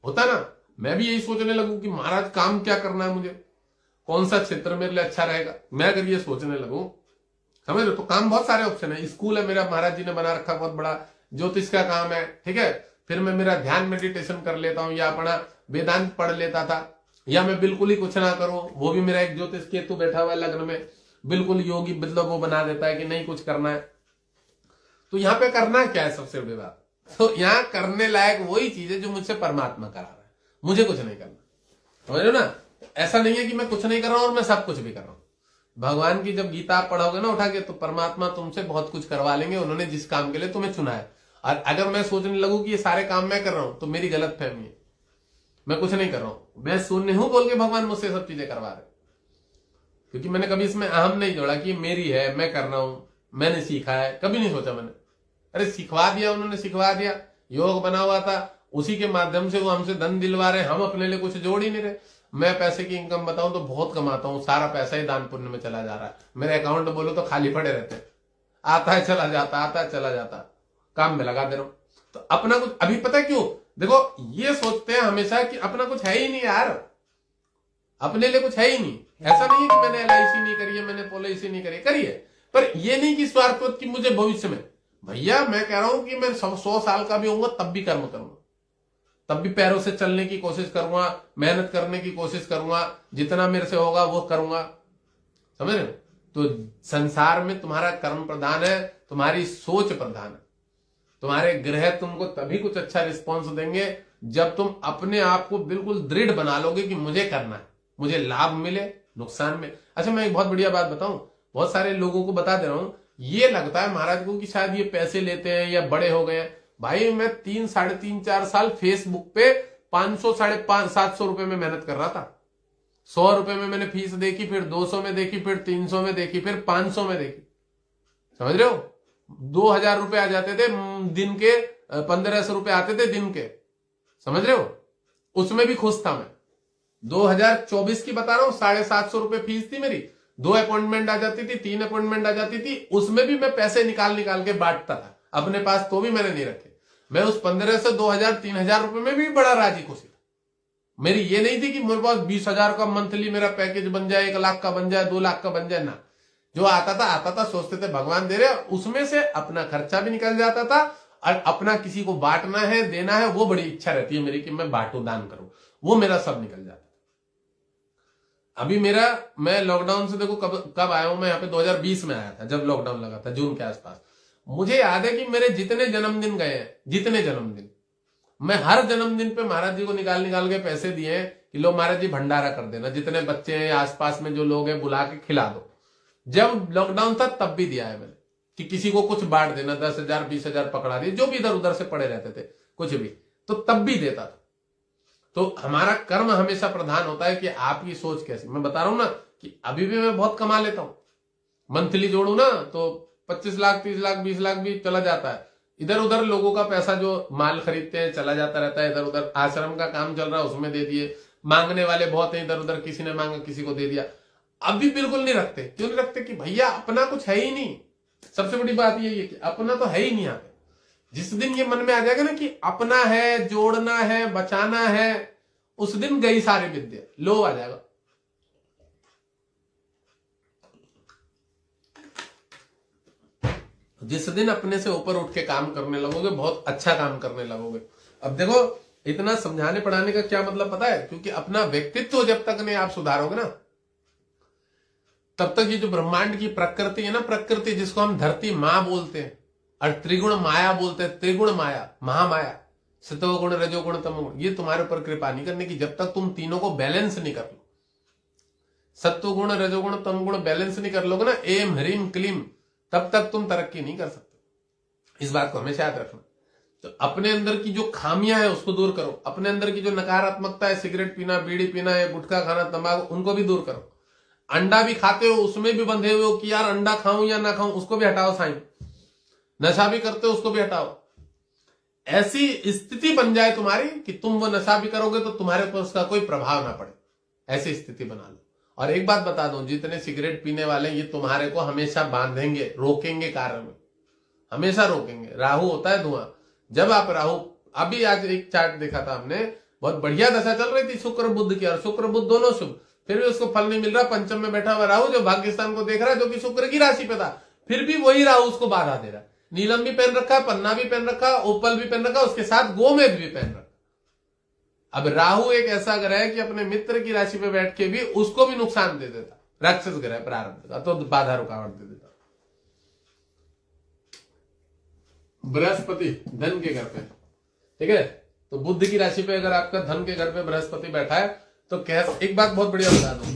Speaker 1: होता ना, मैं भी यही सोचने लगूं कि महाराज काम क्या करना है, मुझे कौन सा क्षेत्र मेरे लिए अच्छा रहेगा। मैं अगर ये सोचने लगूं, समझ लो, तो काम बहुत सारे ऑप्शन है। स्कूल है मेरा, महाराज जी ने बना रखा बहुत बड़ा, ज्योतिष का काम है, ठीक है। फिर मैं मेरा ध्यान मेडिटेशन कर लेता हूं, या अपना वेदांत पढ़ लेता था, या मैं बिल्कुल ही कुछ ना करूं, वो भी मेरा एक ज्योतिष केतु बैठा हुआ है लग्न में, बिल्कुल योगी, मतलब वो बना देता है कि नहीं कुछ करना है। तो यहाँ पे करना क्या है सबसे बड़ी बात, तो यहाँ करने लायक वही चीज है जो मुझसे परमात्मा करा रहा है, मुझे कुछ नहीं करना। समझ लो ना, ऐसा नहीं है कि मैं कुछ नहीं कर रहा हूं और मैं सब कुछ भी कर रहा हूं। भगवान की जब गीता आप पढ़ोगे ना उठा के, तो परमात्मा तुमसे बहुत कुछ करवा लेंगे, उन्होंने जिस काम के लिए तुम्हें चुना है। और अगर मैं सोचने लगूं कि ये सारे काम मैं कर रहा हूं, तो मेरी गलत फहमी है, मैं कुछ नहीं कर रहा हूं, मैं शून्य हूं बोल के भगवान मुझसे सब चीजें करवा रहे। क्योंकि मैंने कभी इसमें अहम नहीं जोड़ा कि मेरी है, मैं कर रहा हूं, मैंने सीखा है, कभी नहीं सोचा मैंने। अरे सिखवा दिया, उन्होंने सिखवा दिया, योग बना हुआ था, उसी के माध्यम से वो हमसे धन दिलवा रहे, हम अपने लिए कुछ जोड़ ही नहीं रहे। मैं पैसे की इनकम बताऊं तो बहुत कमाता हूं, सारा पैसा ही दान पुण्य में चला जा रहा है। मेरे अकाउंट बोलो तो खाली पड़े रहते हैं, आता है चला जाता, आता है चला जाता, काम में लगा दे रहा हूं। तो अपना कुछ अभी पता क्यों, देखो ये सोचते हैं हमेशा कि अपना कुछ है ही नहीं यार, अपने लिए कुछ है ही नहीं। ऐसा नहीं है कि मैंने LIC नहीं करी है, मैंने पॉलिसी नहीं करी, करी है, पर ये नहीं कि स्वार्थवत की मुझे भविष्य में। भैया मैं कह रहा हूं कि मैं 100 साल का भी होऊंगा तब भी कर्म करूंगा, तब भी पैरों से चलने की कोशिश करूंगा, मेहनत करने की कोशिश करूंगा, जितना मेरे से होगा वो करूंगा। समझ रहे हो? तो संसार में तुम्हारा कर्म प्रधान है, तुम्हारी सोच प्रधान है। तुम्हारे ग्रह तुमको तभी कुछ अच्छा रिस्पॉन्स देंगे जब तुम अपने आप को बिल्कुल दृढ़ बना लोगे कि मुझे करना है, मुझे लाभ मिले नुकसान में। अच्छा मैं एक बहुत बढ़िया बात बताऊं, बहुत सारे लोगों को बता दे रहा हूं, ये लगता है महाराज को कि शायद ये पैसे लेते हैं या बड़े हो गए हैं। भाई मैं 3, साढ़े 3, 4 साल फेसबुक पे 500, 550, 700 रुपए में मेहनत कर रहा था। 100 रुपए में मैंने फीस देखी, फिर 200 में देखी, फिर 300 में देखी, फिर 500 में देखी। समझ रहे हो? 2000 रुपए आ जाते थे दिन के, 1500 रुपए आते थे दिन के। समझ रहे हो? उसमें भी खुश था मैं। 2024 की बता रहा हूं, 750 रुपए फीस थी मेरी, 2 अपॉइंटमेंट आ जाती थी, 3 अपॉइंटमेंट आ जाती थी, उसमें भी मैं पैसे निकाल निकाल के बांटता था अपने पास, तो भी मैंने नहीं रखे। मैं उस 1500, 2000, 3000 रुपए में भी बड़ा राजी खुशी था। मेरी ये नहीं थी कि मेरे पास 20,000 का मंथली मेरा पैकेज बन जाए, 1 लाख का बन जाए, 2 लाख का बन जाए ना। जो आता था सोचते थे भगवान दे रहे, उसमें से अपना खर्चा भी निकल जाता था, और अपना किसी को बांटना है, देना है, वो बड़ी इच्छा रहती है मेरी कि मैं बांटू, दान करूं, वो मेरा सब निकल जाता। अभी मैं लॉकडाउन से देखो कब आया हूं मैं यहाँ पे, 2020 में आया था, जब लॉकडाउन लगा था जून के आसपास। मुझे याद है कि मेरे जितने जन्मदिन गए हैं, जितने जन्मदिन, मैं हर जन्मदिन पे महाराज जी को निकाल निकाल के पैसे दिए हैं कि लो महाराज जी भंडारा कर देना, जितने बच्चे हैं आसपास में जो लोग हैं बुला के खिला दो। जब लॉकडाउन था तब भी दिया है मैंने, कि किसी को कुछ बांट देना, 10,000 20,000 पकड़ा दिए, जो भी इधर उधर से पड़े रहते थे कुछ भी, तो तब भी देता था। तो हमारा कर्म हमेशा प्रधान होता है कि आपकी सोच कैसी। मैं बता रहा हूं ना कि अभी भी मैं बहुत कमा लेता हूं, मंथली जोड़ू ना तो 25 लाख 30 लाख 20 लाख भी चला जाता है। इधर उधर लोगों का पैसा जो माल खरीदते हैं चला जाता रहता है, इधर उधर आश्रम का काम चल रहा है उसमें दे दिए, मांगने वाले बहुत हैं इधर उधर, किसी ने मांगा किसी को दे दिया। अभी बिल्कुल नहीं रखते। क्यों नहीं रखते? कि भैया अपना कुछ है ही नहीं। सबसे बड़ी बात यही है कि अपना तो है ही नहीं। यहाँ पे जिस दिन ये मन में आ जाएगा ना कि अपना है, जोड़ना है, बचाना है, उस दिन गई सारी विद्या, लो आ जाएगा। जिस दिन अपने से ऊपर उठ के काम करने लगोगे, बहुत अच्छा काम करने लगोगे। अब देखो इतना समझाने पढ़ाने का क्या मतलब पता है? क्योंकि अपना व्यक्तित्व जब तक नहीं आप सुधारोगे ना, तब तक ये जो ब्रह्मांड की प्रकृति है ना, प्रकृति जिसको हम धरती माँ बोलते हैं और त्रिगुण माया बोलते हैं, त्रिगुण माया, महामाया, सतोगुण रजोगुण तमोगुण, ये तुम्हारे ऊपर कृपा नहीं करने की जब तक तुम तीनों को बैलेंस नहीं कर लो। सत्वगुण रजोगुण तमगुण बैलेंस नहीं कर लोगे ना, एम ह्रीम क्लीम, तब तक तुम तरक्की नहीं कर सकते। इस बात को हमेशा याद रखना। तो अपने अंदर की जो खामियां है उसको दूर करो, अपने अंदर की जो नकारात्मकता है, सिगरेट पीना, बीड़ी पीना है, गुटखा खाना, तंबाकू, उनको भी दूर करो। अंडा भी खाते हो, उसमें भी बंधे हुए हो कि यार अंडा खाऊं या ना खाऊं, उसको भी हटाओ साईं। नशा भी करते हो, उसको भी हटाओ। ऐसी स्थिति बन जाए तुम्हारी कि तुम वो नशा भी करोगे तो तुम्हारे ऊपर उसका कोई प्रभाव ना पड़े, ऐसी स्थिति बना लो। और एक बात बता दूं, जितने सिगरेट पीने वाले ये तुम्हारे को हमेशा बांधेंगे, रोकेंगे कार्य में, हमेशा रोकेंगे। राहु होता है धुआं। जब आप राहु, अभी आज एक चार्ट देखा था हमने, बहुत बढ़िया दशा चल रही थी शुक्र बुध की, और शुक्र बुध दोनों शुभ, फिर भी उसको फल नहीं मिल रहा। पंचम में बैठा हुआ राहु जो भाग्यस्थान को देख रहा है, जो कि शुक्र की राशि पे था, फिर भी वही राहु उसको बाधा दे रहा है। नीलम भी पहन रखा, पन्ना भी पहन रखा, ओपल भी पहन रखा, उसके साथ गोमेद भी पहन रखा। अब राहु एक ऐसा ग्रह है कि अपने मित्र की राशि पे बैठ के भी उसको भी नुकसान दे देता, राक्षस ग्रह प्रारंभ का, तो बाधा रुकावट दे देता। बृहस्पति धन के घर पे, ठीक है, तो बुध की राशि पे अगर आपका धन के घर पे बृहस्पति बैठा है तो एक बात बहुत बढ़िया बता दूं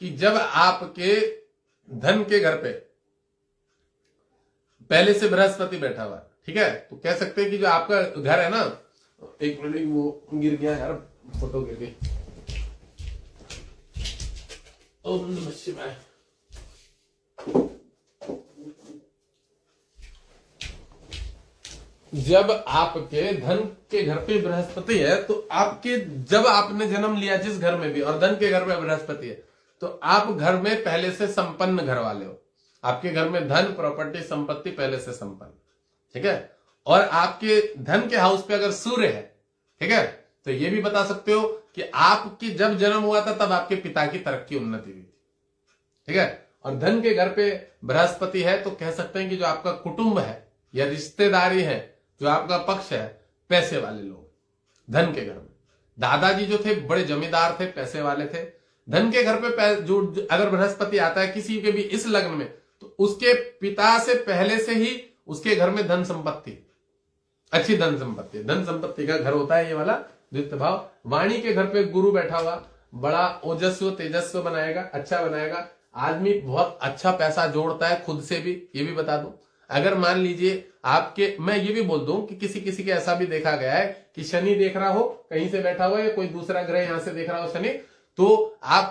Speaker 1: कि जब आपके धन के घर पे पहले से बृहस्पति बैठा हुआ है, ठीक है, तो कह सकते हैं कि जो आपका घर है ना, एक मिनट, वो गिर गया यार, फोटो गिर गई। ओम नमः शिवाय। जब आपके धन के घर पे बृहस्पति है तो आपके, जब आपने जन्म लिया जिस घर में भी और धन के घर में बृहस्पति है, तो आप घर में पहले से संपन्न घर वाले हो। आपके घर में धन, प्रॉपर्टी, संपत्ति पहले से संपन्न, ठीक है। और आपके धन के हाउस पे अगर सूर्य है, ठीक है, तो ये भी बता सकते हो कि आपकी जब जन्म हुआ था तब आपके पिता की तरक्की उन्नति हुई थी, ठीक है। और धन के घर पे बृहस्पति है तो कह सकते हैं कि जो आपका कुटुंब है या रिश्तेदारी है, जो आपका पक्ष है, पैसे वाले लोग धन के घर में। दादाजी जो थे बड़े जमींदार थे, पैसे वाले थे। धन के घर पे जो अगर बृहस्पति आता है किसी के भी इस लग्न में, तो उसके पिता से पहले से ही उसके घर में धन संपत्ति, अच्छी धन संपत्ति, धन संपत्ति का घर होता है ये वाला द्वितीय भाव। वाणी के घर पे गुरु बैठा हुआ, बड़ा ओजस्व तेजस्व बनाएगा, अच्छा बनाएगा। आदमी बहुत अच्छा पैसा जोड़ता है खुद से भी, ये भी बता दूं। अगर मान लीजिए आपके, मैं ये भी बोल दूं कि किसी किसी के ऐसा भी देखा गया है कि शनि देख रहा हो कहीं से बैठा हुआ, या कोई दूसरा ग्रह यहां से देख रहा हो शनि, तो आप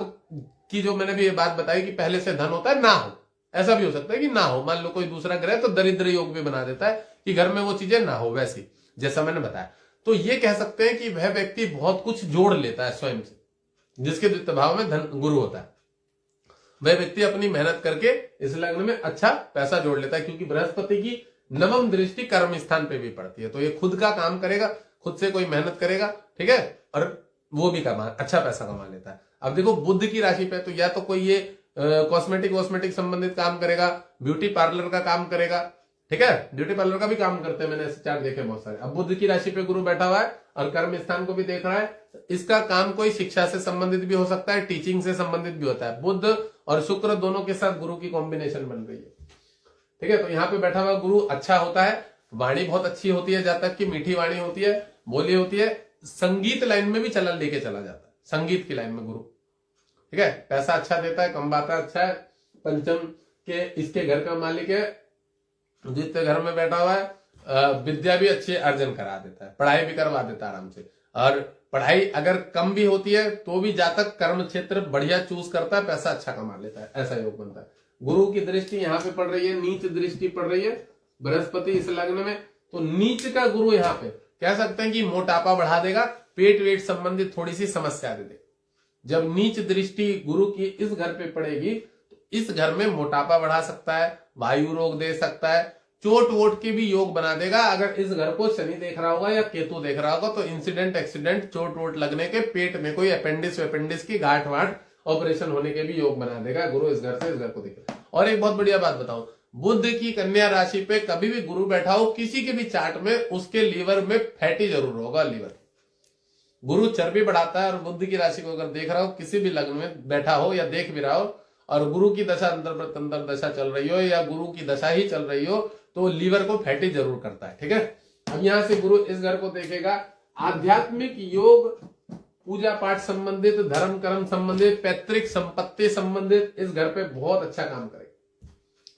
Speaker 1: की जो मैंने भी ये बात बताई कि पहले से धन होता है, ना हो, ऐसा भी हो सकता है कि ना हो। मान लो कोई दूसरा ग्रह तो दरिद्र योग भी बना देता है कि घर में वो चीजें ना हो, वैसी जैसा मैंने बताया। तो ये कह सकते हैं कि वह व्यक्ति बहुत कुछ जोड़ लेता है स्वयं से, जिसके द्वितीय भाव में धन गुरु होता है। वह व्यक्ति अपनी मेहनत करके इस लग्न में अच्छा पैसा जोड़ लेता है, क्योंकि बृहस्पति की नवम दृष्टि कर्म स्थान पे भी पड़ती है। तो ये खुद का काम करेगा, खुद से कोई मेहनत करेगा, ठीक है, और वो भी अच्छा पैसा कमा लेता है। अब देखो बुध की राशि पे तो या तो कोई ये कॉस्मेटिक संबंधित काम करेगा, ब्यूटी पार्लर का काम करेगा, ठीक है, ब्यूटी पार्लर का भी काम करते हैं, मैंने ऐसे चार्ट देखे बहुत सारे। अब बुध की राशि पे गुरु बैठा हुआ है और कर्म स्थान को भी देख रहा है, इसका काम कोई शिक्षा से संबंधित भी हो सकता है, टीचिंग से संबंधित भी होता है। बुध और शुक्र दोनों के साथ गुरु की कॉम्बिनेशन बन रही है, ठीक है। तो यहाँ पे बैठा हुआ गुरु अच्छा होता है, वाणी बहुत अच्छी होती है, जातक की मीठी वाणी होती है, बोली होती है, संगीत लाइन में भी चला लेके चला जाता है, संगीत की लाइन में गुरु, ठीक है। पैसा अच्छा देता है, कमाता अच्छा है, पंचम के इसके घर का मालिक है, जितने घर में बैठा हुआ है विद्या भी अच्छी अर्जन करा देता है, पढ़ाई भी करवा देता है आराम से। और पढ़ाई अगर कम भी होती है तो भी जातक कर्म क्षेत्र बढ़िया चूज करता है, पैसा अच्छा कमा लेता है, ऐसा योग बनता है। गुरु की दृष्टि यहाँ पे पड़ रही है, नीच दृष्टि पड़ रही है बृहस्पति इस लग्न में, तो नीच का गुरु यहाँ पे कह सकते हैं कि मोटापा बढ़ा देगा, पेट वेट संबंधित थोड़ी सी समस्या दे देगा। जब नीच दृष्टि गुरु की इस घर पे पड़ेगी तो इस घर में मोटापा बढ़ा सकता है, वायु रोग दे सकता है, चोट वोट के भी योग बना देगा। अगर इस घर को शनि देख रहा होगा या केतु देख रहा होगा तो इंसिडेंट एक्सीडेंट चोट वोट लगने के, पेट में कोई अपेंडिक्स की गांठ वाठ ऑपरेशन होने के भी योग बना देगा गुरु इस घर से इस घर को देखेगा। और एक बहुत बढ़िया बात बताऊं, बुध की कन्या राशि पे कभी भी गुरु बैठा हो किसी के भी चार्ट में, उसके लीवर में फैटी जरूर होगा। लीवर गुरु चर्बी बढ़ाता है, और बुध की राशि को अगर देख रहा हो किसी भी लग्न में बैठा हो या देख भी रहा हो और गुरु की दशा अंतर दशा चल रही हो या गुरु की दशा ही चल रही हो तो लीवर को फैटी जरूर करता है। ठीक है, अब यहां से गुरु इस घर को देखेगा, आध्यात्मिक योग, पूजा पाठ संबंधित, धर्म कर्म संबंधित, पैतृक संपत्ति संबंधित इस घर पे बहुत अच्छा काम करेगा।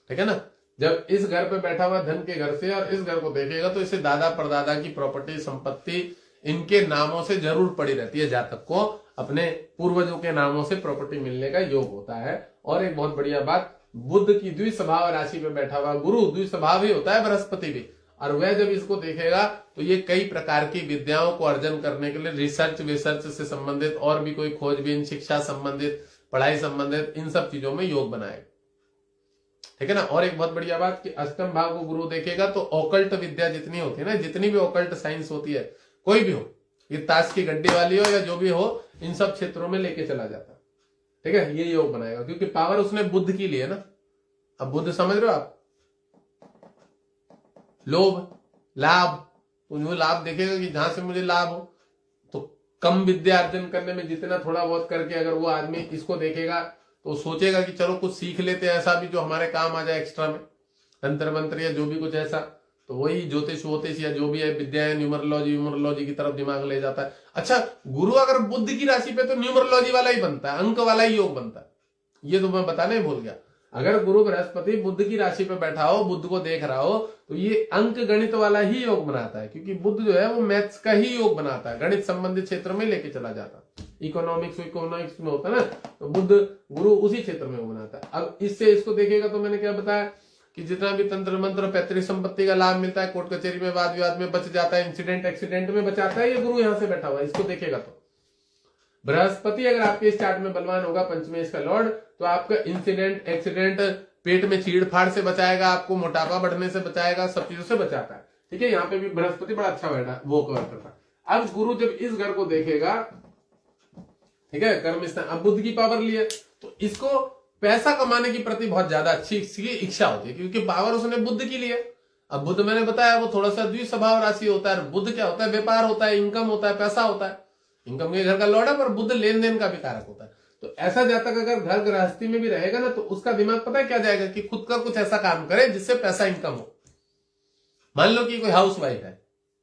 Speaker 1: ठीक है ना, जब इस घर पे बैठा हुआ धन के घर से और इस घर को देखेगा तो इसे दादा परदादा की प्रॉपर्टी संपत्ति इनके नामों से जरूर पड़ी रहती है। जातक को अपने पूर्वजों के नामों से प्रॉपर्टी मिलने का योग होता है। और एक बहुत बढ़िया बात, बुध की द्विस्वभाव राशि पे बैठा हुआ गुरु द्विस्वभाव ही होता है, बृहस्पति भी, और वह जब इसको देखेगा तो ये कई प्रकार की विद्याओं को अर्जन करने के लिए रिसर्च विसर्च से संबंधित और भी कोई खोजबीन, शिक्षा संबंधित, पढ़ाई संबंधित, इन सब चीजों में योग बनाएगा। ठीक है ना। और एक बहुत बढ़िया बात कि अष्टम भाव को गुरु देखेगा तो ऑकल्ट विद्या जितनी होती है ना, जितनी भी ऑकल्ट साइंस होती है, कोई भी हो, ये ताश की गड्डी वाली हो या जो भी हो, इन सब क्षेत्रों में लेके चला जाता है। ठीक है, ये योग बनाएगा क्योंकि पावर उसने बुद्ध की ली है ना। अब बुद्ध समझ रहे हो आप, लोभ लाभ, तो लाभ देखेगा कि जहां से मुझे लाभ हो, तो कम विद्या अर्जन करने में जितना थोड़ा बहुत करके अगर वो आदमी इसको देखेगा तो सोचेगा कि चलो कुछ सीख लेते हैं ऐसा भी जो हमारे काम आ जाए एक्स्ट्रा में, तंत्र मंत्र या जो भी कुछ ऐसा, तो वही ज्योतिष वोतिष या जो भी है विद्या है, न्यूमरोलॉजी की तरफ दिमाग ले जाता है। अच्छा, गुरु अगर बुद्ध की राशि पे तो न्यूमरोलॉजी वाला ही बनता है, अंक वाला ही योग बनता है, ये तो मैं बताने भूल गया। अगर गुरु बृहस्पति बुद्ध की राशि पे बैठा हो, बुद्ध को देख रहा हो, तो ये अंक गणित वाला ही योग बनाता है, क्योंकि बुद्ध जो है वो मैथ्स का ही योग बनाता है, गणित संबंधित क्षेत्र में लेके चला जाता है। इकोनॉमिक्स में होता है ना, तो बुद्ध गुरु उसी क्षेत्र में बनाता है। अब इससे इसको देखेगा तो मैंने क्या बताया कि जितना भी तंत्र मंत्र पैतृक संपत्ति का लाभ मिलता है, कोर्ट कचहरी में वाद विवाद में बच जाता है, इंसिडेंट एक्सीडेंट में बचाता है, ये गुरु यहां से बैठा हुआ है, इसको देखेगा तो। बृहस्पति अगर आपके इस चार्ट में बलवान होगा, पंचमेश का लॉर्ड, तो आपका इंसिडेंट एक्सीडेंट, पेट में चीड़ फाड़ से बचाएगा, आपको मोटापा बढ़ने से बचाएगा, सब चीजों से बचाता है। ठीक है, यहाँ पे भी बृहस्पति बड़ा अच्छा बैठा वो कवर करता है। अब गुरु जब इस घर को देखेगा, ठीक है, कर्म स्थान, अब बुद्ध की पावर लिए तो इसको पैसा कमाने की प्रति बहुत ज्यादा अच्छी इच्छा होती है, क्योंकि पावर उसने बुद्ध की लिए। अब बुद्ध मैंने बताया वो थोड़ा सा द्विस्वभाव राशि होता है, बुद्ध क्या होता है, व्यापार होता है, इनकम होता है, पैसा होता है, इनकम के घर का लॉर्ड है, पर बुद्ध लेन देन का भी कारक होता है। तो ऐसा जातक अगर घर गृहस्थी में भी रहेगा ना, तो उसका दिमाग पता है क्या जाएगा कि खुद का कुछ ऐसा काम करे जिससे पैसा इनकम हो। मान लो कि कोई हाउस वाइफ है,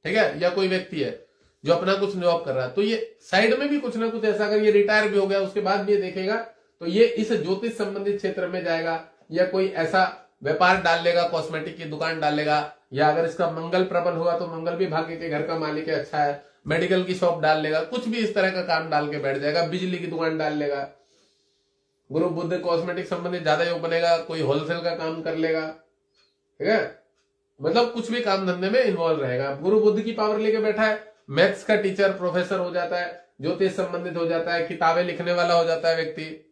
Speaker 1: ठीक है, या कोई व्यक्ति है जो अपना कुछ जॉब कर रहा है, तो ये साइड में भी कुछ ना कुछ ऐसा, अगर ये रिटायर भी हो गया उसके बाद भी ये देखेगा तो ये इस ज्योतिष संबंधित क्षेत्र में जाएगा, या कोई ऐसा व्यापार डाल लेगा, कॉस्मेटिक की दुकान डाल लेगा, या अगर इसका मंगल प्रबल हुआ तो मंगल भी भाग्य के घर का मालिक है, अच्छा है, मेडिकल की शॉप डाल लेगा, कुछ भी इस तरह का काम डाल के बैठ जाएगा, बिजली की दुकान डाल लेगा। गुरु बुद्ध कॉस्मेटिक संबंधित ज्यादा योग बनेगा, कोई होलसेल का काम कर लेगा, ठीक है, मतलब कुछ भी काम धंधे में इन्वॉल्व रहेगा। गुरु बुद्ध की पावर लेके बैठा है, मैथ्स का टीचर प्रोफेसर हो जाता है, ज्योतिष संबंधित हो जाता है, किताबें लिखने वाला हो जाता है व्यक्ति,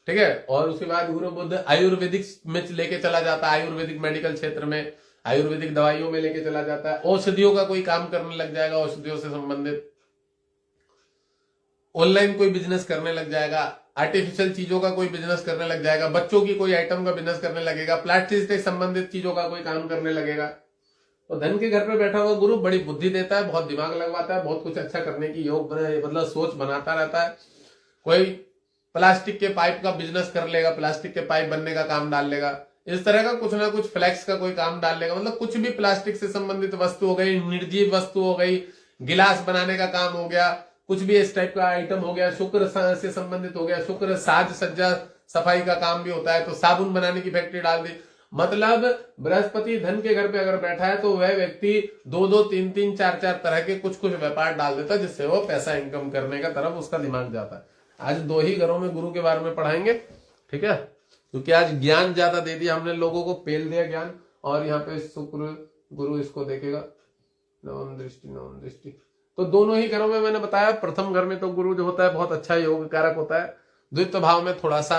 Speaker 1: ठीक है। और उसके बाद गुरु बुद्ध आयुर्वेदिक में लेके चला जाता है, आयुर्वेदिक मेडिकल क्षेत्र में, आयुर्वेदिक दवाइयों में लेके चला जाता है, औषधियों का कोई काम करने लग जाएगा, औषधियों से संबंधित ऑनलाइन कोई बिजनेस करने लग जाएगा, आर्टिफिशियल चीजों का कोई बिजनेस करने लग जाएगा, बच्चों की कोई आइटम का बिजनेस करने लगेगा, प्लास्टिक से संबंधित चीजों का कोई काम करने लगेगा। तो धन के घर पे बैठा हुआ गुरु बड़ी बुद्धि देता है, बहुत दिमाग लगवाता है, बहुत कुछ अच्छा करने की योग मतलब सोच बनाता रहता है। कोई प्लास्टिक के पाइप का बिजनेस कर लेगा, प्लास्टिक के पाइप बनने का काम डाल लेगा, इस तरह का कुछ ना कुछ फ्लैक्स का कोई काम डाल लेगा, मतलब कुछ भी प्लास्टिक से संबंधित वस्तु हो गई, निर्जीव वस्तु हो गई, गिलास बनाने का काम हो गया, कुछ भी इस टाइप का आइटम हो गया, शुक्र से संबंधित हो गया, शुक्र साज सज्जा सफाई का काम भी होता है, तो साबुन बनाने की फैक्ट्री डाल दी। मतलब बृहस्पति धन के घर पे अगर बैठा है तो वह व्यक्ति 2-2, 3-3, 4-4 तरह के कुछ व्यापार डाल देता है, जिससे वो पैसा इनकम करने का तरफ उसका दिमाग जाता है। आज 2 ही घरों में गुरु के बारे में पढ़ाएंगे, ठीक है, क्योंकि आज ज्ञान ज्यादा दे दिया हमने, लोगों को पेल दिया ज्ञान। और यहाँ पे शुक्र गुरु इसको देखेगा, नवम दृष्टि। तो दोनों ही घरों में मैंने बताया, प्रथम घर में तो गुरु जो होता है बहुत अच्छा योग कारक होता है, द्वितीय भाव में थोड़ा सा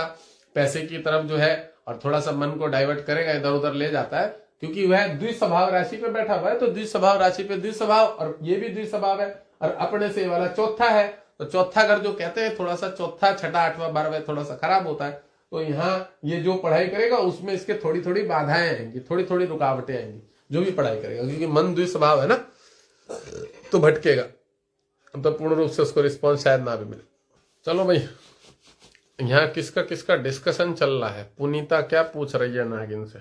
Speaker 1: पैसे की तरफ जो है और थोड़ा सा मन को डाइवर्ट करेगा, इधर उधर ले जाता है, क्योंकि वह द्विस्वभाव राशि पे बैठा हुआ है। तो द्विस्वभाव राशि पे द्विस्वभाव, और ये भी द्विस्वभाव है, और अपने से वाला चौथा है। तो चौथा घर जो कहते हैं थोड़ा सा चौथा, छठा, आठवां, 12वां थोड़ा सा खराब होता है। तो यहाँ ये जो पढ़ाई करेगा उसमें इसके थोड़ी थोड़ी बाधाएं आएंगी, थोड़ी थोड़ी रुकावटें आएंगी, जो भी पढ़ाई करेगा, क्योंकि मन द्विस्वभाव है ना, तो भटकेगा, तो पूर्ण रूप से उसको रिस्पॉन्स शायद ना भी मिले। चलो भाई, यहाँ किसका किसका डिस्कशन चल रहा है? पुनीता क्या पूछ रही है नागिन से?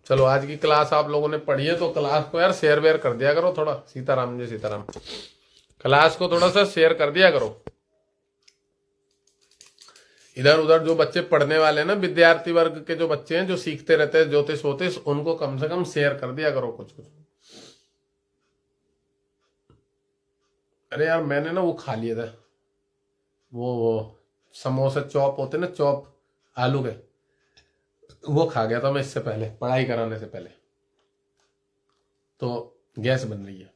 Speaker 1: चलो, आज की क्लास आप लोगों ने पढ़ी है तो क्लास को यार शेयर वेयर कर दिया करो थोड़ा। सीताराम जी सीताराम, क्लास को थोड़ा सा शेयर कर दिया करो। इधर उधर जो बच्चे पढ़ने वाले हैं ना, विद्यार्थी वर्ग के जो बच्चे हैं जो सीखते रहते हैं ज्योतिष वोतिष, उनको कम से कम शेयर कर दिया करो कुछ कुछ। अरे यार, मैंने ना वो खा लिया था, वो समोसा चॉप होते ना, चॉप आलू के, वो खा गया था मैं इससे पहले, पढ़ाई कराने से पहले, तो गैस बन रही है।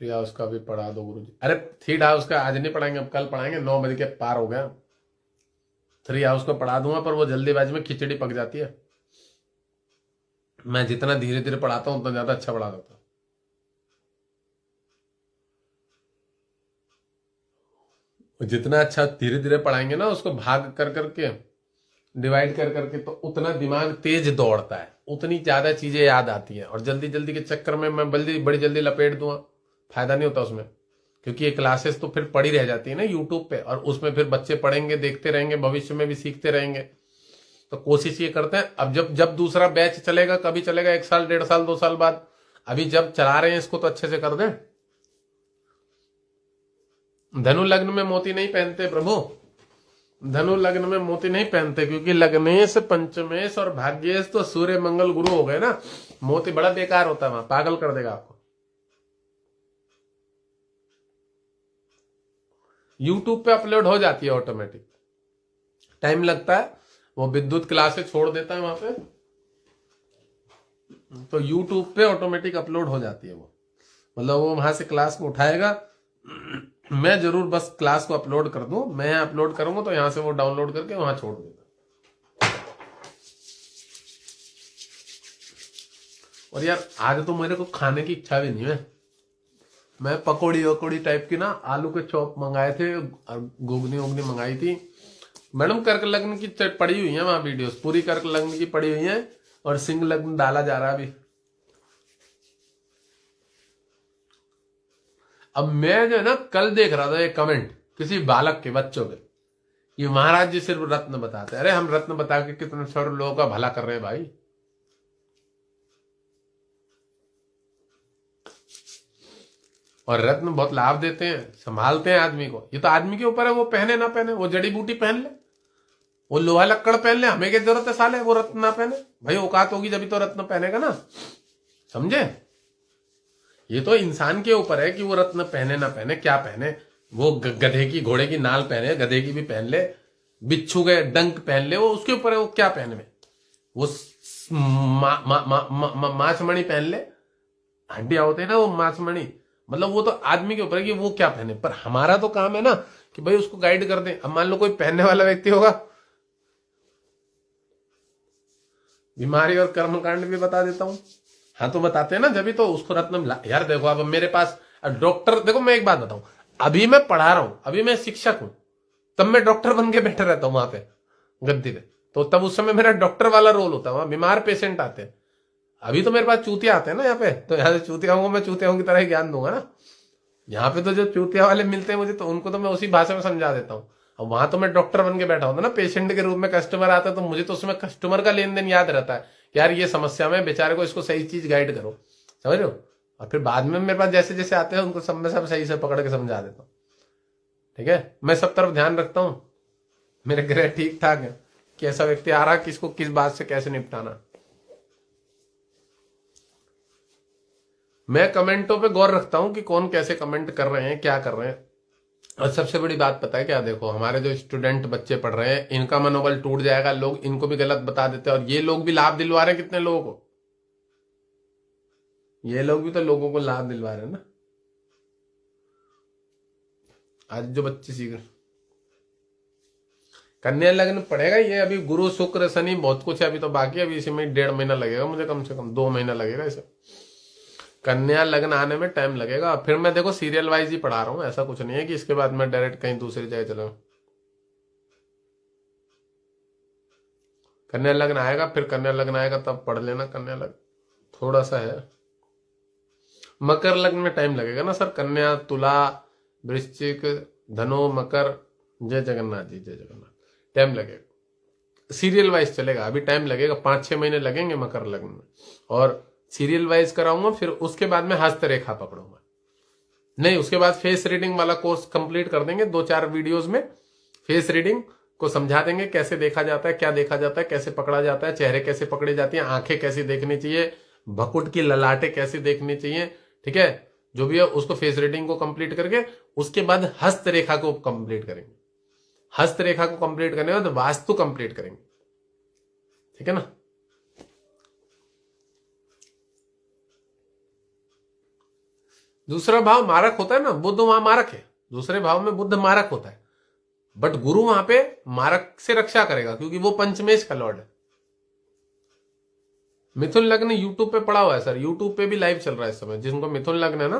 Speaker 1: 3 हाउस का भी पढ़ा दो गुरुजी। अरे 3 हाउस का आज नहीं पढ़ाएंगे, अब कल पढ़ाएंगे, 9 बजे के पार हो गया। 3 हाउस को पढ़ा दूंगा, पर वो जल्दीबाजी में खिचड़ी पक जाती है। मैं जितना धीरे धीरे पढ़ाता हूँ उतना ज्यादा अच्छा पढ़ा देता हूँ। जितना अच्छा धीरे धीरे पढ़ाएंगे ना, उसको भाग कर करके, डिवाइड कर करके, तो उतना दिमाग तेज दौड़ता है, उतनी ज्यादा चीजें याद आती हैं। और जल्दी जल्दी के चक्कर में मैं बड़ी जल्दी लपेट दूंगा, फायदा नहीं होता उसमें, क्योंकि ये क्लासेस तो फिर पड़ी रह जाती है ना यूट्यूब पे, और उसमें फिर बच्चे पढ़ेंगे, देखते रहेंगे, भविष्य में भी सीखते रहेंगे। तो कोशिश ये करते हैं, अब जब दूसरा बैच चलेगा, कभी चलेगा 1 साल, 1.5 साल, 2 साल बाद, अभी जब चला रहे हैं इसको तो अच्छे से कर दें। धनु लग्न में मोती नहीं पहनते प्रभु, धनु लग्न में मोती नहीं पहनते, क्योंकि लग्नेश, पंचमेश और भाग्येश तो सूर्य मंगल गुरु हो गए ना। मोती बड़ा बेकार होता है, वहां पागल कर देगा आपको। यूट्यूब पे अपलोड हो जाती है ऑटोमेटिक, टाइम लगता है, वो विद्युत क्लासेस छोड़ देता है वहां पे, तो यूट्यूब पे ऑटोमेटिक अपलोड हो जाती है वो। मतलब वो वहां से क्लास को उठाएगा, मैं जरूर बस क्लास को अपलोड कर दूं, मैं अपलोड करूंगा तो यहां से वो डाउनलोड करके वहां छोड़ देगा। और यार आज तो मेरे को खाने की इच्छा भी नहीं है, मैं पकौड़ी वकौड़ी टाइप की ना, आलू के चॉप मंगाए थे, घुगनी उगनी मंगाई थी। मैडम कर्क लग्न की पड़ी हुई है वहां वीडियोस, पूरी कर्क लग्न की पड़ी हुई है, और सिंह लग्न डाला जा रहा है अभी। अब मैं जो है ना, कल देख रहा था एक कमेंट किसी बालक के, बच्चों के, ये महाराज जी सिर्फ रत्न बताते हैं। अरे हम रत्न बता के कितने सारे लोगों का भला कर रहे हैं भाई। और रत्न बहुत लाभ देते हैं, संभालते हैं आदमी को। ये तो आदमी के ऊपर है, वो पहने ना पहने, वो जड़ी बूटी पहन ले, वो लोहा लक्कड़ पहन ले, हमें क्या जरूरत है साले वो रत्न ना पहने। भाई औकात होगी जब तो रत्न पहनेगा ना, समझे? ये तो इंसान के ऊपर है कि वो रत्न पहने ना पहने, क्या पहने। वो गधे की, घोड़े की नाल पहने, गधे की भी पहन ले, बिच्छू के डंक पहन ले, वो उसके ऊपर है वो क्या पहने में। वो माछमणि पहन ले, हड्डियां होते हैं ना वो माछमणि, मतलब वो तो आदमी के ऊपर है कि वो क्या पहने। पर हमारा तो काम है ना कि भाई उसको गाइड कर दे। अब मान लो कोई पहनने वाला व्यक्ति होगा, बीमारी और कर्मकांड भी बता देता हूं। हाँ तो बताते हैं ना, जब भी तो उसको रत्न। यार देखो, अब मेरे पास डॉक्टर, देखो मैं एक बात बताऊं, अभी मैं पढ़ा रहा हूं, अभी मैं शिक्षक हूं, तब मैं डॉक्टर बन के बैठा रहता हूं वहां पे गद्दी पे, तो तब उस समय मेरा डॉक्टर वाला रोल होता है। वहां बीमार पेशेंट आते हैं, अभी तो मेरे पास चूतिया आते हैं ना यहाँ पे, तो यहाँ से चूतियाओं को मैं चूतियाओं की तरह ही ज्ञान दूंगा ना। यहाँ पे तो जो चूतिया वाले मिलते हैं मुझे, तो उनको तो मैं उसी भाषा में समझा देता हूँ। अब वहां तो मैं डॉक्टर बन के बैठा होता ना, पेशेंट के रूप में कस्टमर आता है, तो मुझे तो उसमें कस्टमर का लेन देन याद रहता है, यार ये समस्या में बेचारे को इसको सही चीज गाइड करो, समझ रहे हो। और फिर बाद में मेरे पास जैसे जैसे आते हैं उनको सब में सब सही से पकड़ के समझा देता हूँ। ठीक है, मैं सब तरफ ध्यान रखता हूं, मेरे ग्रह ठीक ठाक है, कैसा व्यक्ति आ रहा, किसको किस बात से कैसे निपटाना। मैं कमेंटों पे गौर रखता हूं कि कौन कैसे कमेंट कर रहे हैं, क्या कर रहे हैं। और सबसे बड़ी बात पता है क्या, देखो हमारे जो स्टूडेंट बच्चे पढ़ रहे हैं, इनका मनोबल टूट जाएगा, लोग इनको भी गलत बता देते हैं, और ये लोग भी लाभ दिलवा रहे हैं कितने लोगों को, ये लोग भी तो लोगों को लाभ दिलवा रहे हैं ना। आज जो बच्चे सीख रहे, कन्या लग्न पड़ेगा ये, अभी गुरु शुक्र शनि बहुत कुछ है अभी तो बाकी, अभी इसी में 1.5 महीना लगेगा मुझे, कम से कम 2 महीना लगेगा इसे, कन्या लग्न आने में टाइम लगेगा। फिर मैं देखो सीरियल वाइज ही पढ़ा रहा हूं, ऐसा कुछ नहीं है कि इसके बाद मैं डायरेक्ट कहीं दूसरी जगह चला। कन्या लग्न आएगा, फिर कन्या लग्न आएगा तब पढ़ लेना कन्या लग्न, थोड़ा सा है। मकर लग्न में टाइम लगेगा ना सर, कन्या तुला वृश्चिक धनु मकर, जय जगन्नाथ जी जय जगन्नाथ, टाइम लगेगा, सीरियल वाइज चलेगा, अभी टाइम लगेगा, 5-6 महीने लगेंगे मकर लग्न में, और सीरियल वाइज कराऊंगा, फिर उसके बाद में हस्तरेखा पकड़ूंगा। नहीं, उसके बाद फेस रीडिंग वाला कोर्स कंप्लीट कर देंगे, 2-4 वीडियोस में फेस रीडिंग को समझा देंगे, कैसे देखा जाता है, क्या देखा जाता है, कैसे पकड़ा जाता है, चेहरे कैसे पकड़ी जाती है, आंखें कैसी देखनी चाहिए, भकुट की ललाटे कैसी देखनी चाहिए, ठीक है, जो भी है उसको फेस रीडिंग को कंप्लीट करके उसके बाद हस्तरेखा को कंप्लीट करेंगे। हस्तरेखा को कंप्लीट करने के बाद वास्तु कंप्लीट करेंगे, ठीक है ना। दूसरा भाव मारक होता है ना, बुध वहां मारक है, दूसरे भाव में बुध मारक होता है, बट गुरु वहां पे मारक से रक्षा करेगा क्योंकि वो पंचमेश का लॉर्ड है। मिथुन लग्न यूट्यूब पे पड़ा हुआ है सर, यूट्यूब पे भी लाइव चल रहा है इस समय, जिनको मिथुन लग्न है ना,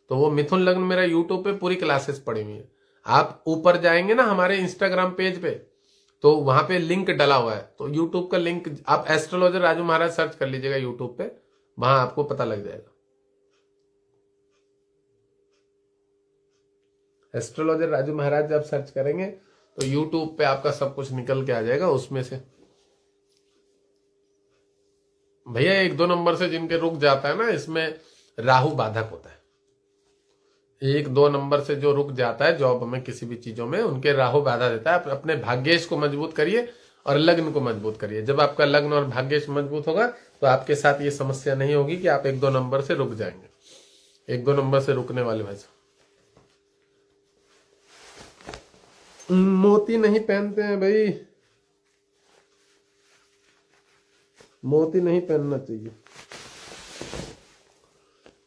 Speaker 1: तो वो मिथुन लग्न मेरा यूट्यूब पे पूरी क्लासेस पड़ी हुई है। आप ऊपर जाएंगे ना हमारे इंस्टाग्राम पेज पे, तो वहां पे लिंक डला हुआ है, तो यूट्यूब का लिंक आप एस्ट्रोलॉजर राजू महाराज सर्च कर लीजिएगा यूट्यूब पे, वहां आपको पता लग जाएगा। एस्ट्रोलॉजर राजू महाराज जब सर्च करेंगे तो यूट्यूब पे आपका सब कुछ निकल के आ जाएगा उसमें से। भैया 1-2 नंबर से जिनके रुक जाता है ना, इसमें राहु बाधक होता है। 1-2 नंबर से जो रुक जाता है जॉब में किसी भी चीजों में, उनके राहु बाधा देता है। अपने भाग्येश को मजबूत करिए और लग्न को मजबूत करिए। जब आपका लग्न और भाग्येश मजबूत होगा तो आपके साथ ये समस्या नहीं होगी कि आप 1-2 नंबर से रुक जाएंगे। 1-2 नंबर से रुकने वाले भाई मोती नहीं पहनते हैं भाई, मोती नहीं पहनना चाहिए,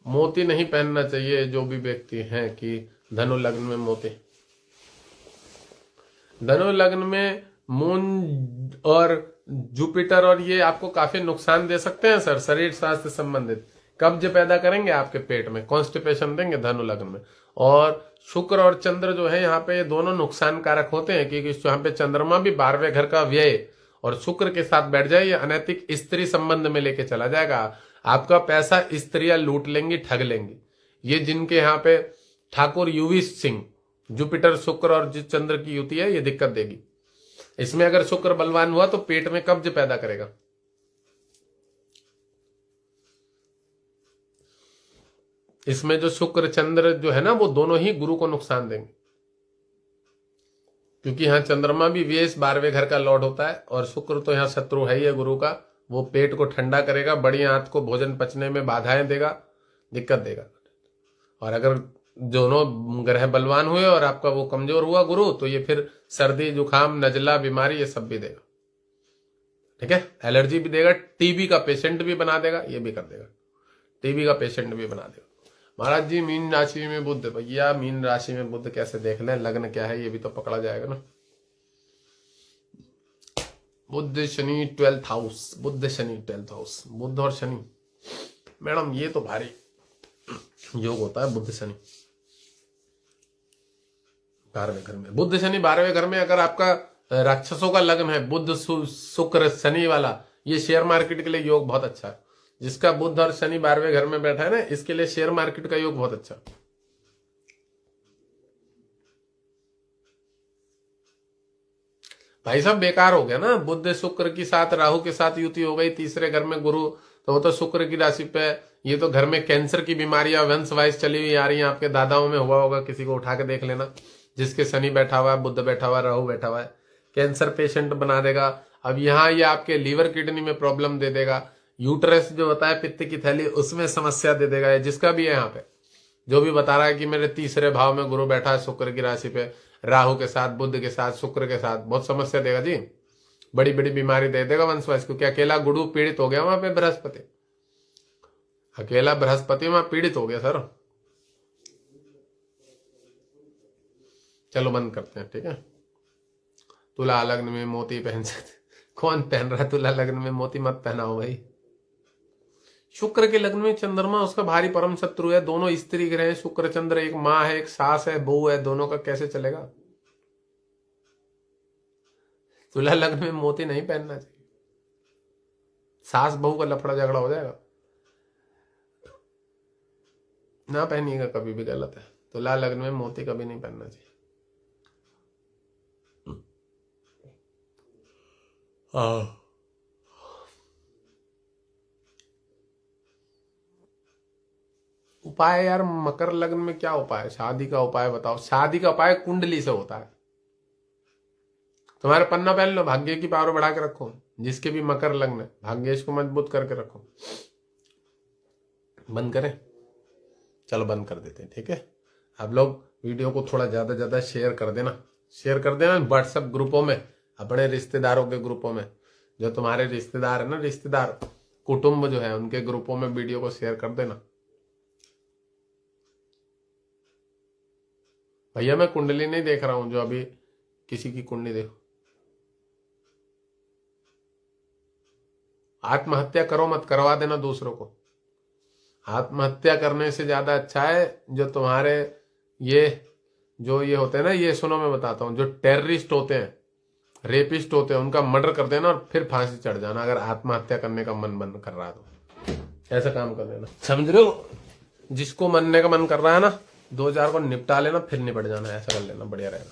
Speaker 1: मोती नहीं पहनना चाहिए जो भी व्यक्ति हैं कि धनु लग्न में मोती। धनु लग्न में मून और जुपिटर और ये आपको काफी नुकसान दे सकते हैं सर, शरीर स्वास्थ्य संबंधित। कब्ज पैदा करेंगे आपके पेट में, कॉन्स्टिपेशन देंगे धनु लग्न में। और शुक्र और चंद्र जो है यहाँ पे, ये दोनों नुकसान कारक होते हैं क्योंकि यहाँ पे चंद्रमा भी 12वें घर का व्यय और शुक्र के साथ बैठ जाए, ये अनैतिक स्त्री संबंध में लेके चला जाएगा। आपका पैसा स्त्रियां लूट लेंगी, ठग लेंगी। ये जिनके यहाँ पे ठाकुर युवी सिंह, जुपिटर शुक्र और चंद्र की युति है, ये दिक्कत देगी। इसमें अगर शुक्र बलवान हुआ तो पेट में कब्ज पैदा करेगा। इसमें जो शुक्र चंद्र जो है ना, वो दोनों ही गुरु को नुकसान देंगे क्योंकि यहाँ चंद्रमा भी व्यय 12वें घर का लॉर्ड होता है और शुक्र तो यहाँ शत्रु है ही है गुरु का। वो पेट को ठंडा करेगा, बड़ी आंत को भोजन पचने में बाधाएं देगा, दिक्कत देगा। और अगर दोनों ग्रह बलवान हुए और आपका वो कमजोर हुआ गुरु, तो ये फिर सर्दी जुकाम नजला बीमारी ये सब भी देगा, ठीक है, एलर्जी भी देगा, टीबी का पेशेंट भी बना देगा, ये भी कर देगा, टीबी का पेशेंट भी बना देगा। महाराज जी मीन राशि में बुध, भैया मीन राशि में बुध कैसे देख लें, लग्न क्या है ये भी तो पकड़ा जाएगा ना। बुध शनि 12th हाउस, बुध शनि 12th हाउस, बुध और शनि, मैडम ये तो भारी योग होता है। बुध शनि 12वें घर में, बुध शनि 12वें घर में अगर आपका राक्षसों का लग्न है, बुध शुक्र शनि वाला, ये शेयर मार्केट के लिए योग बहुत अच्छा है। जिसका बुध और शनि 12वें घर में बैठा है ना, इसके लिए शेयर मार्केट का योग बहुत अच्छा। भाई साहब बेकार हो गया ना, बुध शुक्र के साथ राहु के साथ युति हो गई, तीसरे घर में गुरु, तो वो तो शुक्र की राशि पे, ये तो घर में कैंसर की बीमारियां वंश वाइज चली हुई आ रही है, आपके दादाओं में हुआ होगा, किसी को उठा के देख लेना, जिसके शनि बैठा हुआ है, बुध बैठा हुआ है, राहु बैठा हुआ है, कैंसर पेशेंट बना देगा। अब यहाँ ये आपके लीवर किडनी में प्रॉब्लम दे देगा, यूट्रस जो होता है पित्त की थैली उसमें समस्या दे देगा। जिसका भी है यहाँ पे जो भी बता रहा है कि मेरे तीसरे भाव में गुरु बैठा है शुक्र की राशि पे, राहु के साथ, बुध के साथ, शुक्र के साथ, बहुत समस्या देगा जी, बड़ी बड़ी बीमारी दे देगा वंशवास। क्योंकि अकेला गुरु पीड़ित हो गया वहां पे, बृहस्पति, अकेला बृहस्पति वहां पीड़ित हो गया सर। चलो बंद करते हैं, ठीक है। तुला लग्न में मोती पहन सकते, कौन पहन रहा है तुला लग्न में मोती? मत पहनाओ भाई। शुक्र के लग्न में चंद्रमा उसका भारी परम शत्रु है, दोनों स्त्री ग्रह हैं, शुक्र चंद्र, एक माँ है, एक सास है, बहू है, दोनों का कैसे चलेगा? तुला लग्न में मोती नहीं पहनना चाहिए, सास बहू का लफड़ा झगड़ा हो जाएगा। ना पहनिएगा, कभी भी गलत है। तुला लग्न में मोती कभी नहीं पहनना चाहिए। उपाय यार, मकर लग्न में क्या उपाय? शादी का उपाय बताओ। शादी का उपाय कुंडली से होता है। तुम्हारे पन्ना पहन लो, भाग्य की पावर बढ़ा के रखो। जिसके भी मकर लग्न है, भाग्येश को मजबूत करके रखो। बंद करें? चलो बंद कर देते हैं, ठीक है। आप लोग वीडियो को थोड़ा ज्यादा शेयर कर देना, व्हाट्सएप ग्रुपों में, अपने रिश्तेदारों के ग्रुपों में, जो तुम्हारे रिश्तेदार है ना, रिश्तेदार कुटुंब जो है, उनके ग्रुपों में वीडियो को शेयर कर देना। भैया मैं कुंडली नहीं देख रहा हूं, जो अभी किसी की कुंडली देखो। आत्महत्या करो मत, करवा देना दूसरों को। आत्महत्या करने से ज्यादा अच्छा है जो तुम्हारे ये होते हैं ना, ये सुनो मैं बताता हूं, जो टेररिस्ट होते हैं, रेपिस्ट होते हैं, उनका मर्डर कर देना और फिर फांसी चढ़ जाना, अगर आत्महत्या करने का मन बंद कर रहा है तो ऐसा काम कर लेना, समझ रहे हो। जिसको मरने का मन कर रहा है ना, 2-4 को निपटा लेना, फिर निपट जाना, ऐसा कर लेना, बढ़िया रहेगा।